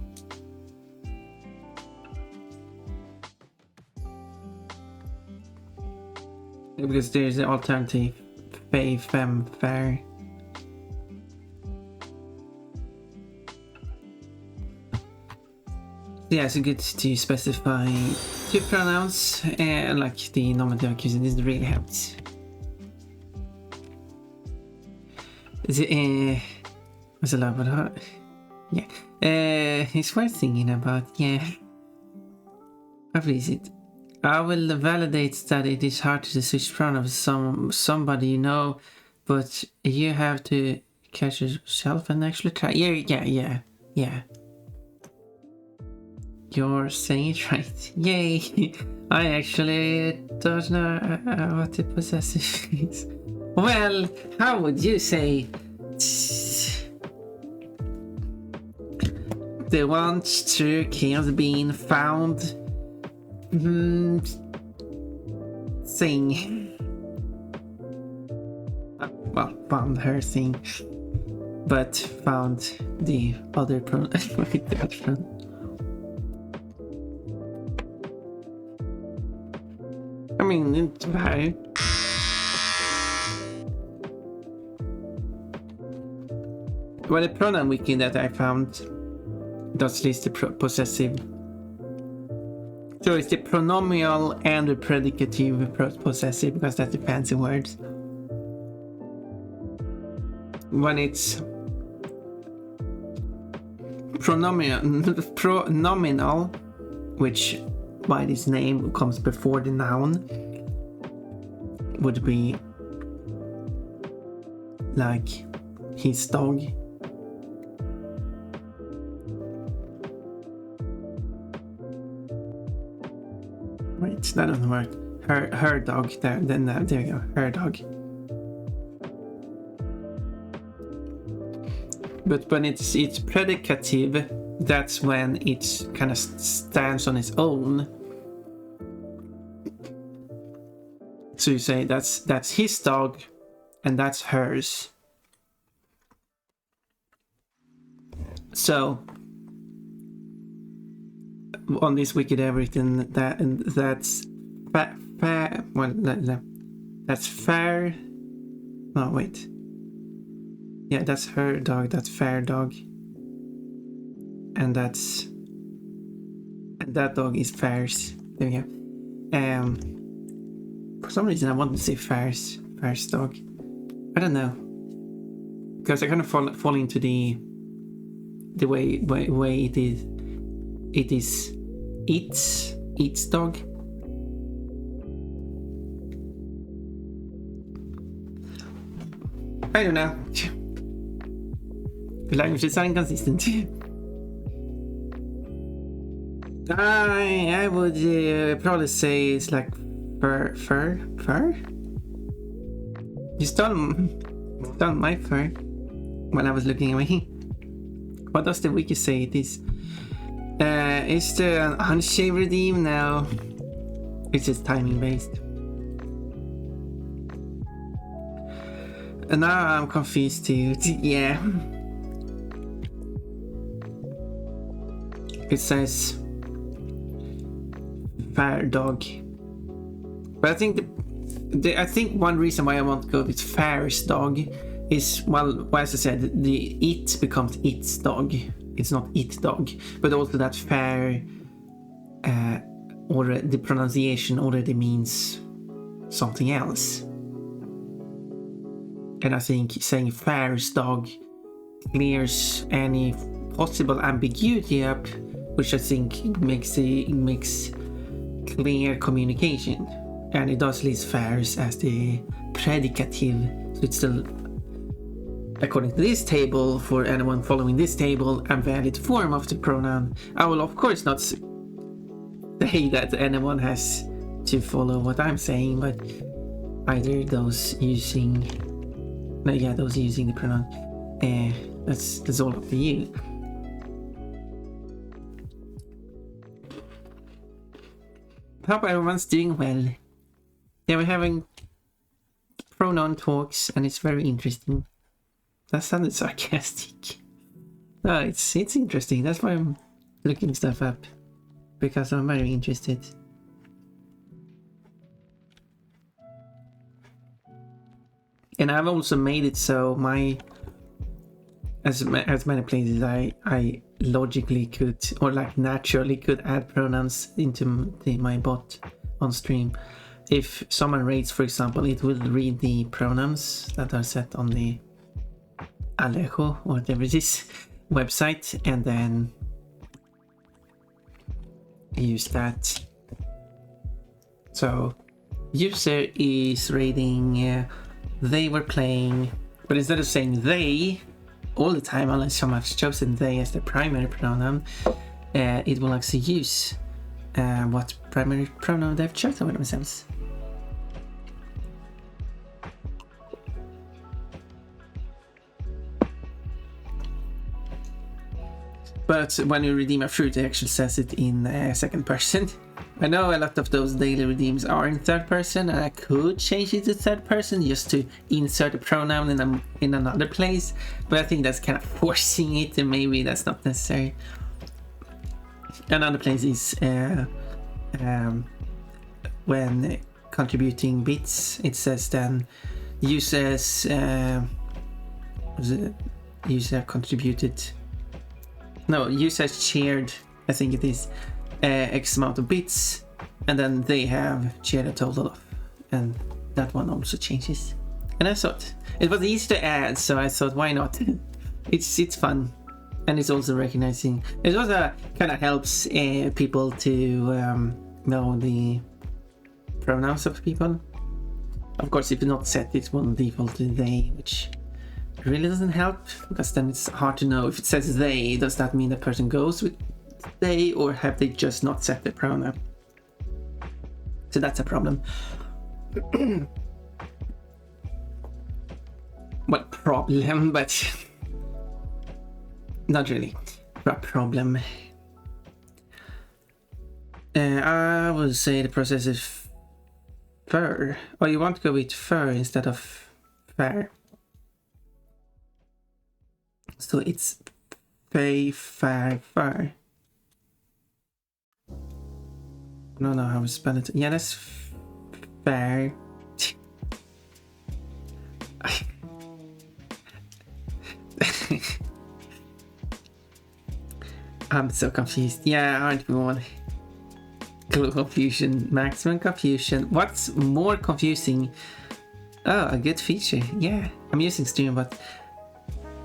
Because there's an alternative. Fey, femme, fair. Yeah, it's good to specify two pronouns, like the nominative accusative. This really helps. What's a lot about? Yeah, it's worth thinking about. Yeah, how is it? I will validate that it is hard to switch pronouns with somebody you know, but you have to catch yourself and actually try. Yeah. You're saying it right. Yay! I actually don't know what the possessive is. Well, how would you say the once true king has been found sing? Well, found her sing, but found the other pronoun. I mean, it's bad. Well, the pronoun wiki that I found does list the possessive. So it's the pronominal and the predicative possessive, because that's the fancy words. When it's pronominal, which by this name comes before the noun, would be like his dog. Wait, that doesn't work. Her dog. There we go. Her dog. But when it's predicative, that's when it kind of stands on its own. So you say that's his dog, and that's hers. So on this wiki they've written that, and that's fair. Well, that's fair. No, wait. Yeah, that's her dog. That's fair dog. And that dog is Fair's. There we go. For some reason I want to say Fair's dog. I don't know, because I kind of fall into the way it is. It is its dog. I don't know. The languages are inconsistent. I would probably say it's like fur. You stole my fur when I was looking away. What does the wiki say it is? Is there an unshaved redeem now? It's just timing based. And now I'm confused too. Yeah. It says fair dog. But I think I think one reason why I want to go with Fair's dog is, well, as I said, it becomes its dog. It's not its dog, but also that fair, or the pronunciation already means something else. And I think saying Fair's dog clears any possible ambiguity up, which I think makes clear communication. And it does list Fair's as the predicative, so it's still, according to this table, for anyone following this table, a valid form of the pronoun. I will of course not say that anyone has to follow what I'm saying, but either those using the pronoun, that's all up to you. Hope everyone's doing well. Yeah, we're having pronoun talks, and it's very interesting. That sounded sarcastic. No, it's interesting. That's why I'm looking stuff up, because I'm very interested. And I've also made it so as many places I logically could, or like naturally could, add pronouns into my bot on stream. If someone rates, for example, it will read the pronouns that are set on the Alejo, or whatever it is, website, and then use that. So user is rating they were playing, but instead of saying they all the time, unless someone has chosen they as the primary pronoun, it will actually use what primary pronoun they've chosen for themselves. But when you redeem a fruit, it actually says it in second person. I know a lot of those daily redeems are in third person, and I could change it to third person just to insert a pronoun in another place, but I think that's kind of forcing it, and maybe that's not necessary. Another place is when contributing bits, it says then uses user contributed. No, users shared, I think it is, X amount of bits, and then they have shared a total of, and that one also changes. And I thought it was easy to add, so I thought, why not? It's fun, and it's also recognizing. It also kind of helps people to know the pronouns of people. Of course, if you not set it, will default to they, which really doesn't help, because then it's hard to know if it says they, does that mean the person goes with they, or have they just not set the pronoun? So that's a problem. Well, problem, but not really a problem. I would say the process is fur. Oh, you want to go with fur instead of fair. So it's fair, fur. I don't know how to spell it. Yeah, that's fair. I'm so confused. Yeah, aren't we all? Confusion, maximum confusion. What's more confusing? Oh, a good feature. Yeah, I'm using Stream, but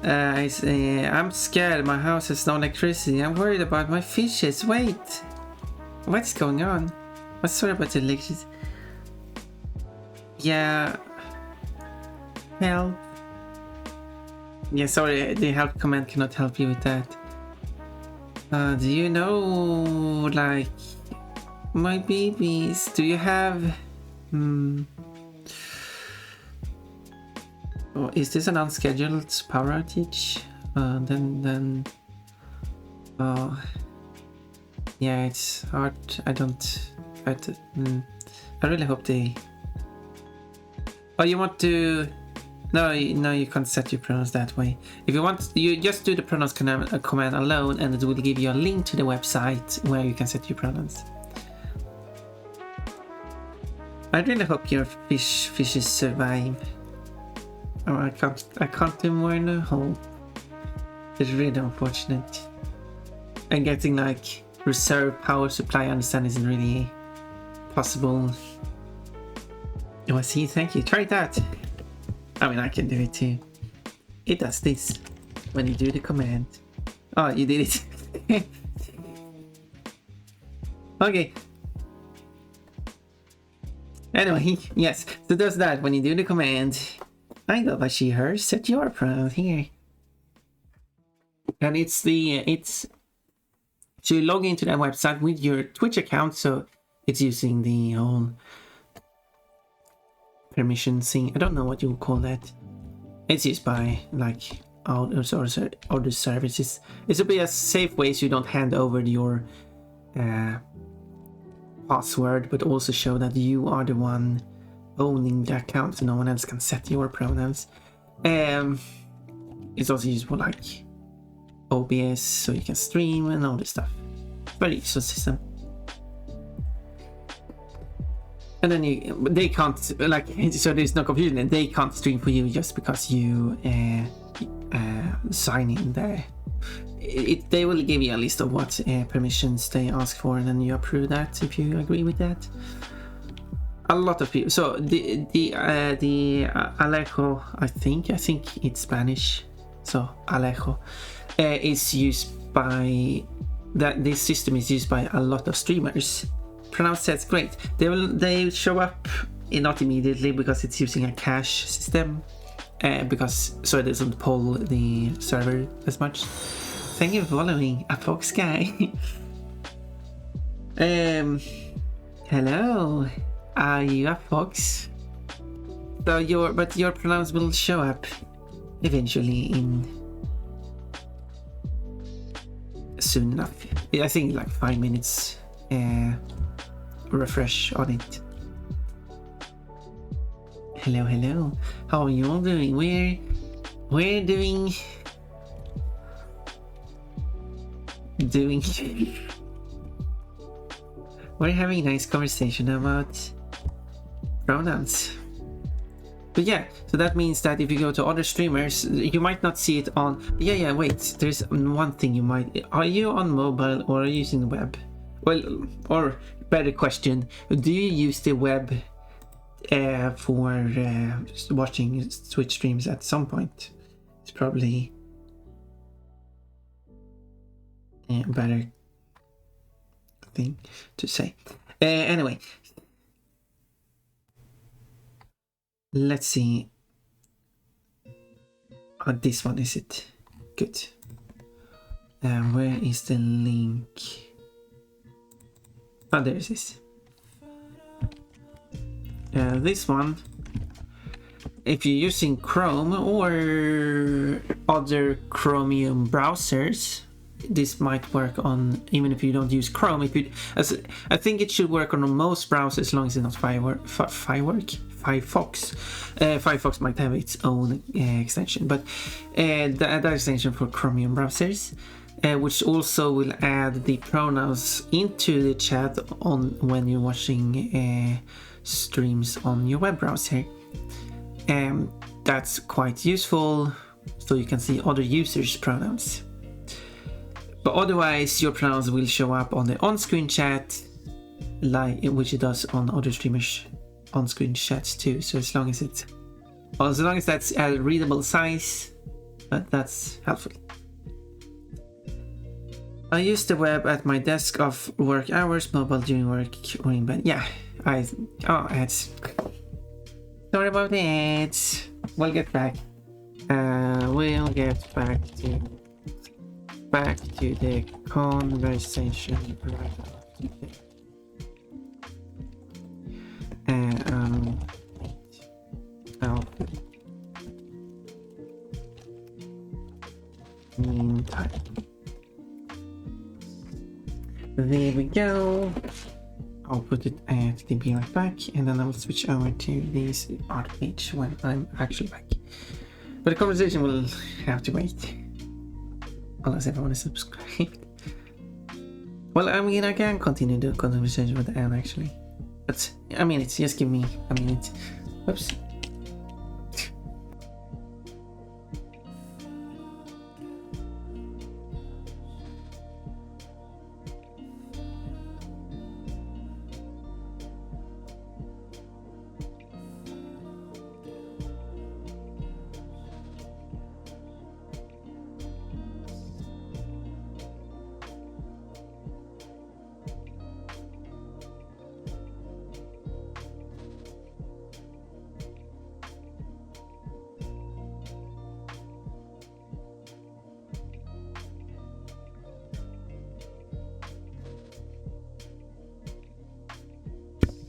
I'm scared. My house has no electricity. I'm worried about my fishes. Wait, what's going on? What's sorry about the electricity? Yeah, help. Yeah, sorry, the help command cannot help you with that. Do you know, like, my babies? Do you have? Oh, is this an unscheduled power outage? Then. Oh, yeah, it's hard. I really hope they. Oh, you want to? No, you can't set your pronouns that way. If you want, you just do the pronouns command alone, and it will give you a link to the website where you can set your pronouns. I really hope your fishes survive. Oh, I can't do more in a hole. It's really unfortunate. And getting like reserve power supply, I understand, isn't really possible. Oh, I see. Thank you. Try that. I mean, I can do it too. It does this when you do the command. Oh, you did it. Okay. Anyway, yes. So it does that when you do the command. I go by she, her. Set your pronoun here. And it's so you log into that website with your Twitch account. So it's using the whole permission thing. I don't know what you would call that. It's used by like other services. It should be a safe way so you don't hand over your password, but also show that you are the one owning the account, so no one else can set your pronouns. It's also used for like OBS, so you can stream and all this stuff. Very useful system. And then they can't, like, so there's no confusion, and they can't stream for you just because you sign in there. They will give you a list of what permissions they ask for, and then you approve that if you agree with that. A lot of people. So the Alejo, I think it's Spanish. So Alejo is used by this system is used by a lot of streamers. Pronounced that's great. They show up not immediately because it's using a cache system, because so it doesn't pull the server as much. Thank you for following a fox guy. Hello. Are you a fox? So your pronouns will show up eventually in soon enough. I think like 5 minutes. Refresh on it. Hello. How are you all doing? We're doing. We're having a nice conversation about pronouns. But yeah, so that means that if you go to other streamers, you might not see it on. Yeah. Wait, there's one thing you might. Are you on mobile or are you using the web? Well, or better question, do you use the web for watching Twitch streams at some point? It's probably a better thing to say. Anyway, let's see. This one, is it? Good. Where is the link? Oh, there it is. This one, if you're using Chrome or other Chromium browsers, this might work on, even if you don't use Chrome. I think it should work on most browsers as long as it's not Firefox. Firefox might have its own extension, but the extension for Chromium browsers. which also will add the pronouns into the chat on when you're watching streams on your web browser. That's quite useful, so you can see other users' pronouns. But otherwise, your pronouns will show up on the on-screen chat, which it does on other streamers' on-screen chats too. So as long as that's a readable size, that's helpful. I use the web at my desk off work hours, mobile during work or in bed. Yeah, ads. Sorry about the ads. We'll get back. We'll get back to the conversation right after. Meantime. There we go. I'll put it at the be right back, and then I will switch over to this art page when I'm actually back. But the conversation will have to wait. Unless everyone is subscribed. Well, I mean, I can continue the conversation with Anne actually. But a minute, just give me a minute. Whoops.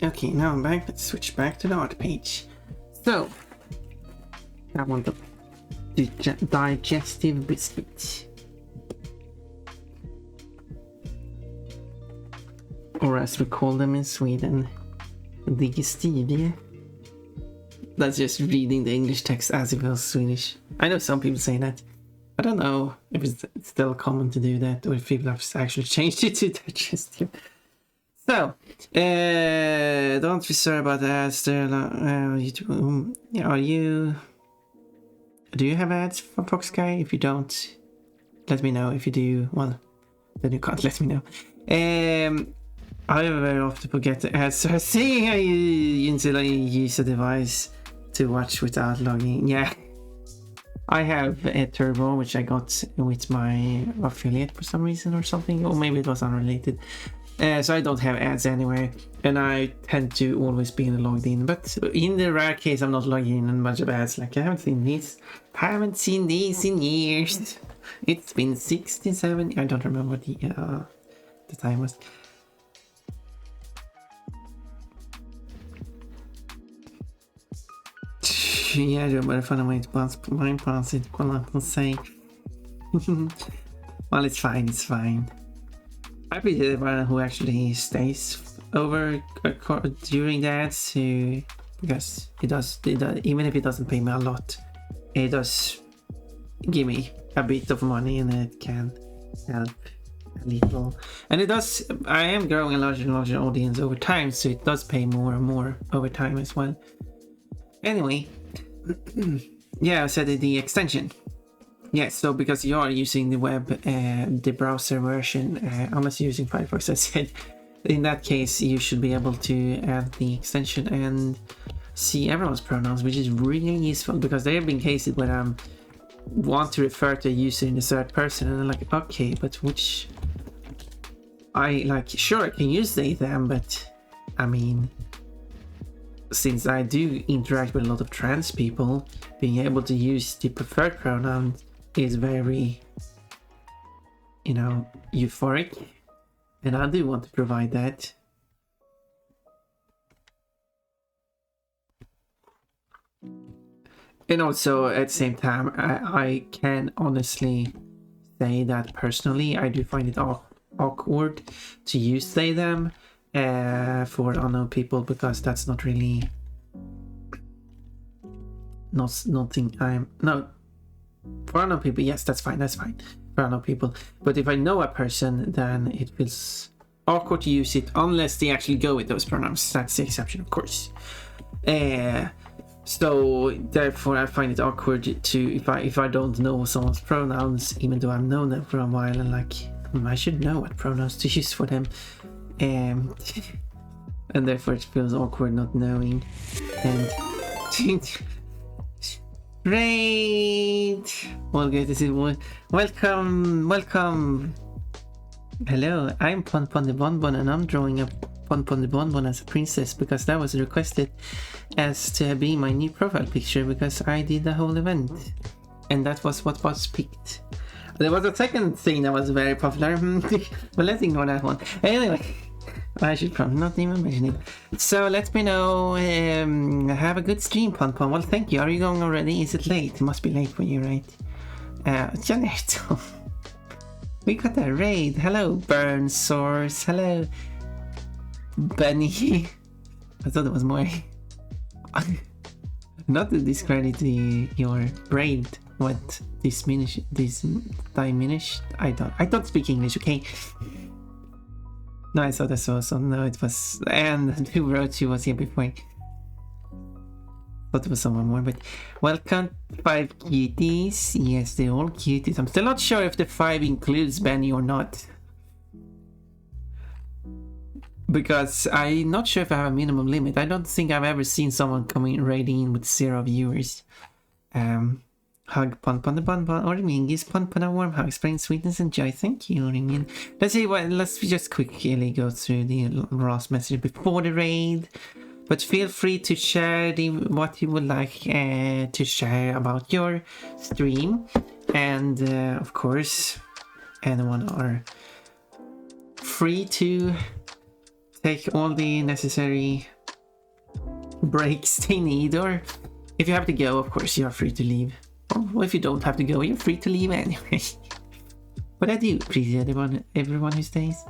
Okay, now I'm back. Let's switch back to the art page. So, I want the digestive biscuit. Or as we call them in Sweden, digestivie. That's just reading the English text as if it was Swedish. I know some people say that. I don't know if it's still common to do that or if people have actually changed it to digestive. So, don't be sorry about the ads there. Do you have ads for Foxguy? If you don't, let me know. If you do, well, then you can't let me know. I very often forget the ads, so seeing how you use a device to watch without logging. Yeah, I have a Turbo, which I got with my affiliate for some reason or something, or maybe it was unrelated. So I don't have ads anywhere, and I tend to always be logged in. But in the rare case I'm not logging in, and a bunch of ads like I haven't seen these in years. It's been 67. I don't remember what the time was. Jag jobbar för mig på min pass inte kolla på sig. Well, it's fine. I appreciate everyone who actually stays over during that, so, because it does, even if it doesn't pay me a lot, it does give me a bit of money, and it can help a little. And it does, I am growing a larger and larger audience over time, so it does pay more and more over time as well. Anyway, yeah, I said the extension. Yes, so because you are using the web, the browser version, unless you're using Firefox, I said, in that case you should be able to add the extension and see everyone's pronouns, which is really useful, because there have been cases where I want to refer to a user in the third person, and I'm like, okay, but which... sure, I can use they, them, but I mean, since I do interact with a lot of trans people, being able to use the preferred pronoun is very, euphoric, and I do want to provide that. And also at the same time, I can honestly say that personally I do find it awkward to use they them for unknown people, because that's not really nothing for unknown people. Yes, that's fine. pronoun people. But if I know a person, then it feels awkward to use it unless they actually go with those pronouns. That's the exception, of course. So therefore, I find it awkward to if I don't know someone's pronouns, even though I've known them for a while, and like I should know what pronouns to use for them, and therefore it feels awkward not knowing. And great, well, good to see you. Welcome. Hello, I'm Pon Pon the Bonbon, and I'm drawing a Pon Pon the Bonbon as a princess because that was requested as to be my new profile picture because I did the whole event, and that was what was picked. There was a second thing that was very popular, but let's ignore that one. Anyway, I should probably not even mention it. So let me know. Have a good stream, Pon Pon. Well, thank you. Are you going already? Is it late? It must be late for you, right? Janet. We got a raid. Hello, Burn Source. Hello, Benny. I thought it was more. Not to discredit your brain. What diminished? I don't speak English. Okay. No, I thought I saw some. No, it was. And who wrote she was here before? Thought it was someone more, but welcome 5 cuties. Yes, they're all cuties. I'm still not sure if the 5 includes Benny or not, because I'm not sure if I have a minimum limit. I don't think I've ever seen someone coming raiding in with 0 viewers. Hug Pon Pon the Bonbon or Mingis Pon Pon a warm hug, spreading sweetness and joy. Thank you, Ringin. Let's just quickly go through the last message before the raid. But feel free to share what you would like to share about your stream. And of course, anyone are free to take all the necessary breaks they need. Or if you have to go, of course, you're free to leave. Or if you don't have to go, you're free to leave anyway. But I do appreciate everyone who stays.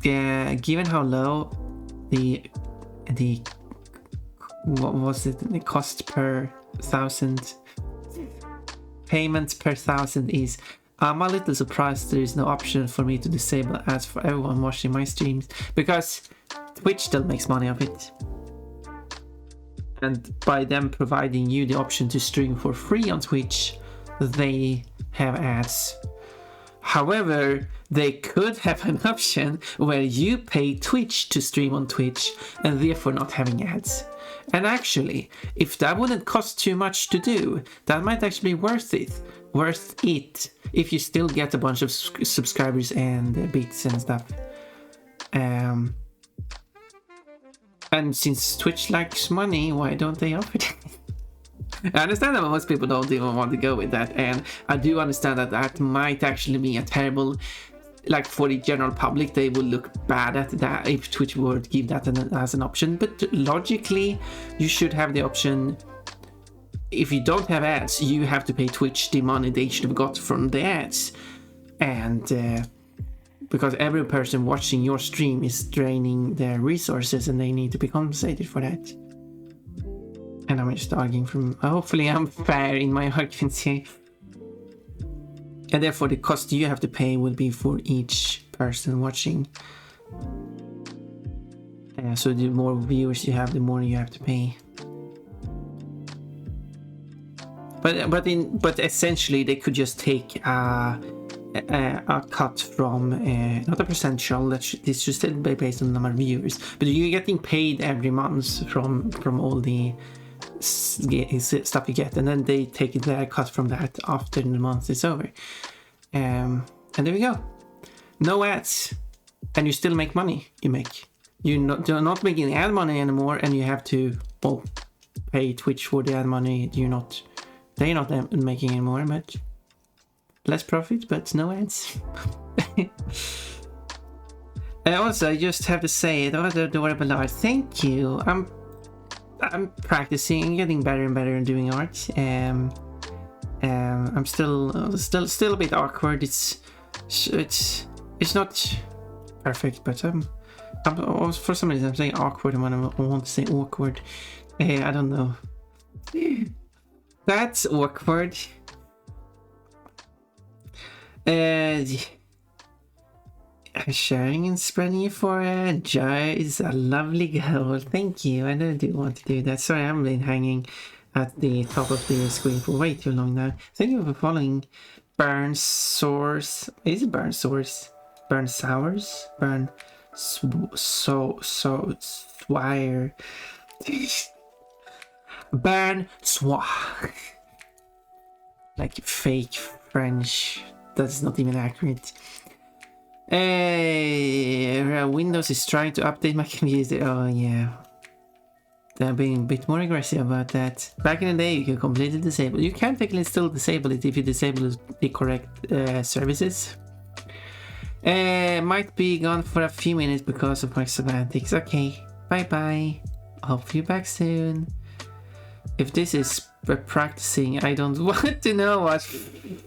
Yeah, given how low the what was it, the cost per 1,000 payments per 1,000 is, I'm a little surprised there is no option for me to disable ads for everyone watching my streams, because Twitch still makes money of it, and by them providing you the option to stream for free on Twitch, they have ads. However, they could have an option where you pay Twitch to stream on Twitch and therefore not having ads. And actually, if that wouldn't cost too much to do, that might actually be worth it if you still get a bunch of subscribers and bits and stuff. And since Twitch likes money, why don't they offer it? I understand that most people don't even want to go with that, and I do understand that that might actually be a terrible, like for the general public, they will look bad at that if Twitch were to give that as an option. But logically, you should have the option. If you don't have ads, you have to pay Twitch the money they should have got from the ads, and because every person watching your stream is draining their resources, and they need to be compensated for that. And I'm just arguing from... Hopefully I'm fair in my arguments here. And therefore the cost you have to pay will be for each person watching. So the more viewers you have, the more you have to pay. But essentially they could just take a cut from... not a percentage, this should still be based on the number of viewers. But you're getting paid every month from all the... stuff you get, and then they take their cut from that after the month is over, and there we go. No ads, and you still make money. You're not making ad money anymore, and you have to pay Twitch for the ad money. They're not making anymore, but less profit, but no ads. Also, I just have to say, the adorable art. Thank you. I'm practicing, getting better and better at doing art. I'm still a bit awkward. It's not perfect, but for some reason I'm saying awkward when I want to say awkward. I don't know. That's awkward. Sharing and spreading euphoria. Joy is a lovely goal. Thank you. I do want to do that. Sorry, I've been hanging at the top of the screen for way too long now. Thank you for following. Burn Source. Is it Burn Source? Burn Sours? Burn Swire. Burn Soir. Like fake French. That's not even accurate. Windows is trying to update my computer. Oh yeah. They're being a bit more aggressive about that. Back in the day, you could completely disable. You can technically still disable it if you disable the correct services. Might be gone for a few minutes because of my semantics. Okay, bye bye. Hope you're back soon. If this is practicing, I don't want to know what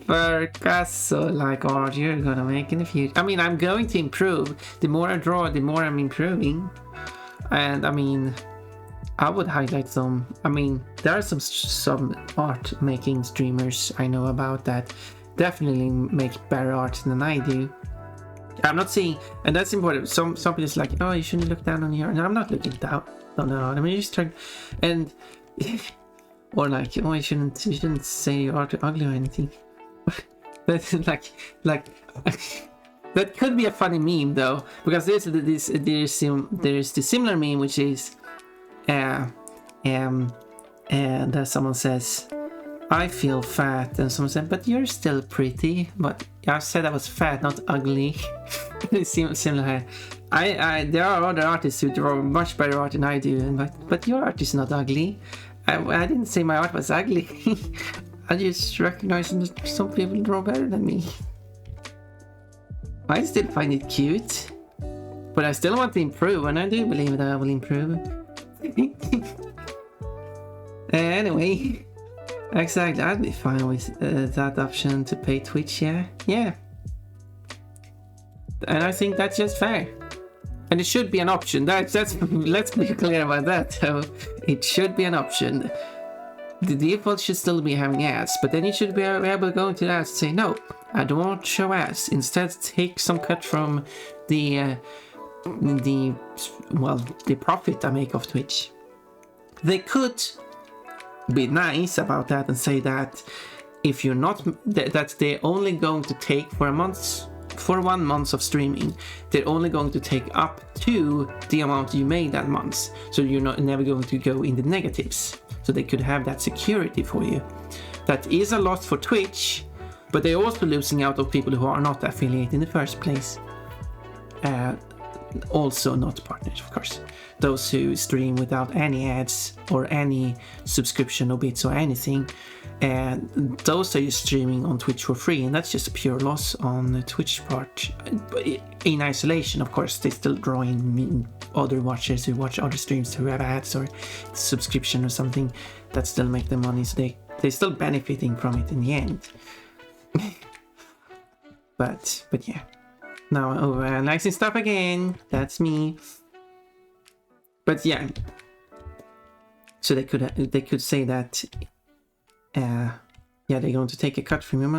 Picasso like art you're gonna make in the future. I mean, I'm going to improve. The more I draw, the more I'm improving. And I mean, I would highlight some. I mean, there are some art making streamers I know about that definitely make better art than I do. I'm not saying, and that's important. Some people is like, oh, you shouldn't look down on your. And I'm not looking down. No. I mean, you just try, and or like, oh, you shouldn't say your art ugly or anything. But like. That could be a funny meme though, because there's the similar meme which is and someone says, I feel fat, and someone said, but you're still pretty. But I said I was fat, not ugly. Similar. There are other artists who draw much better art than I do, but your art is not ugly. I didn't say my art was ugly. I just recognize that some people draw better than me. I still find it cute, but I still want to improve, and I do believe that I will improve. Anyway, exactly, I'd be fine with that option to pay Twitch, yeah. And I think that's just fair. And it should be an option. That's let's be clear about that. So it should be an option. The default should still be having ads, but then you should be able to go into that and say, no, I don't want to show ads. Instead, take some cut from the profit I make off Twitch. They could be nice about that and say that if you're not, that they're only going to take for 1 month of streaming, they're only going to take up to the amount you made that month. So you're never going to go in the negatives. So they could have that security for you. That is a loss for Twitch, but they're also losing out of people who are not affiliated in the first place. Also not partners, of course. Those who stream without any ads or any subscription or bits or anything, and those are just streaming on Twitch for free, and that's just a pure loss on the Twitch part. In isolation, of course, they still draw in other watchers who watch other streams who have ads or subscription or something that still make them money, so they're still benefiting from it in the end. but yeah. Now over analyzing stuff again. That's me. But yeah. So they could say that yeah, they're going to take a cut from your money.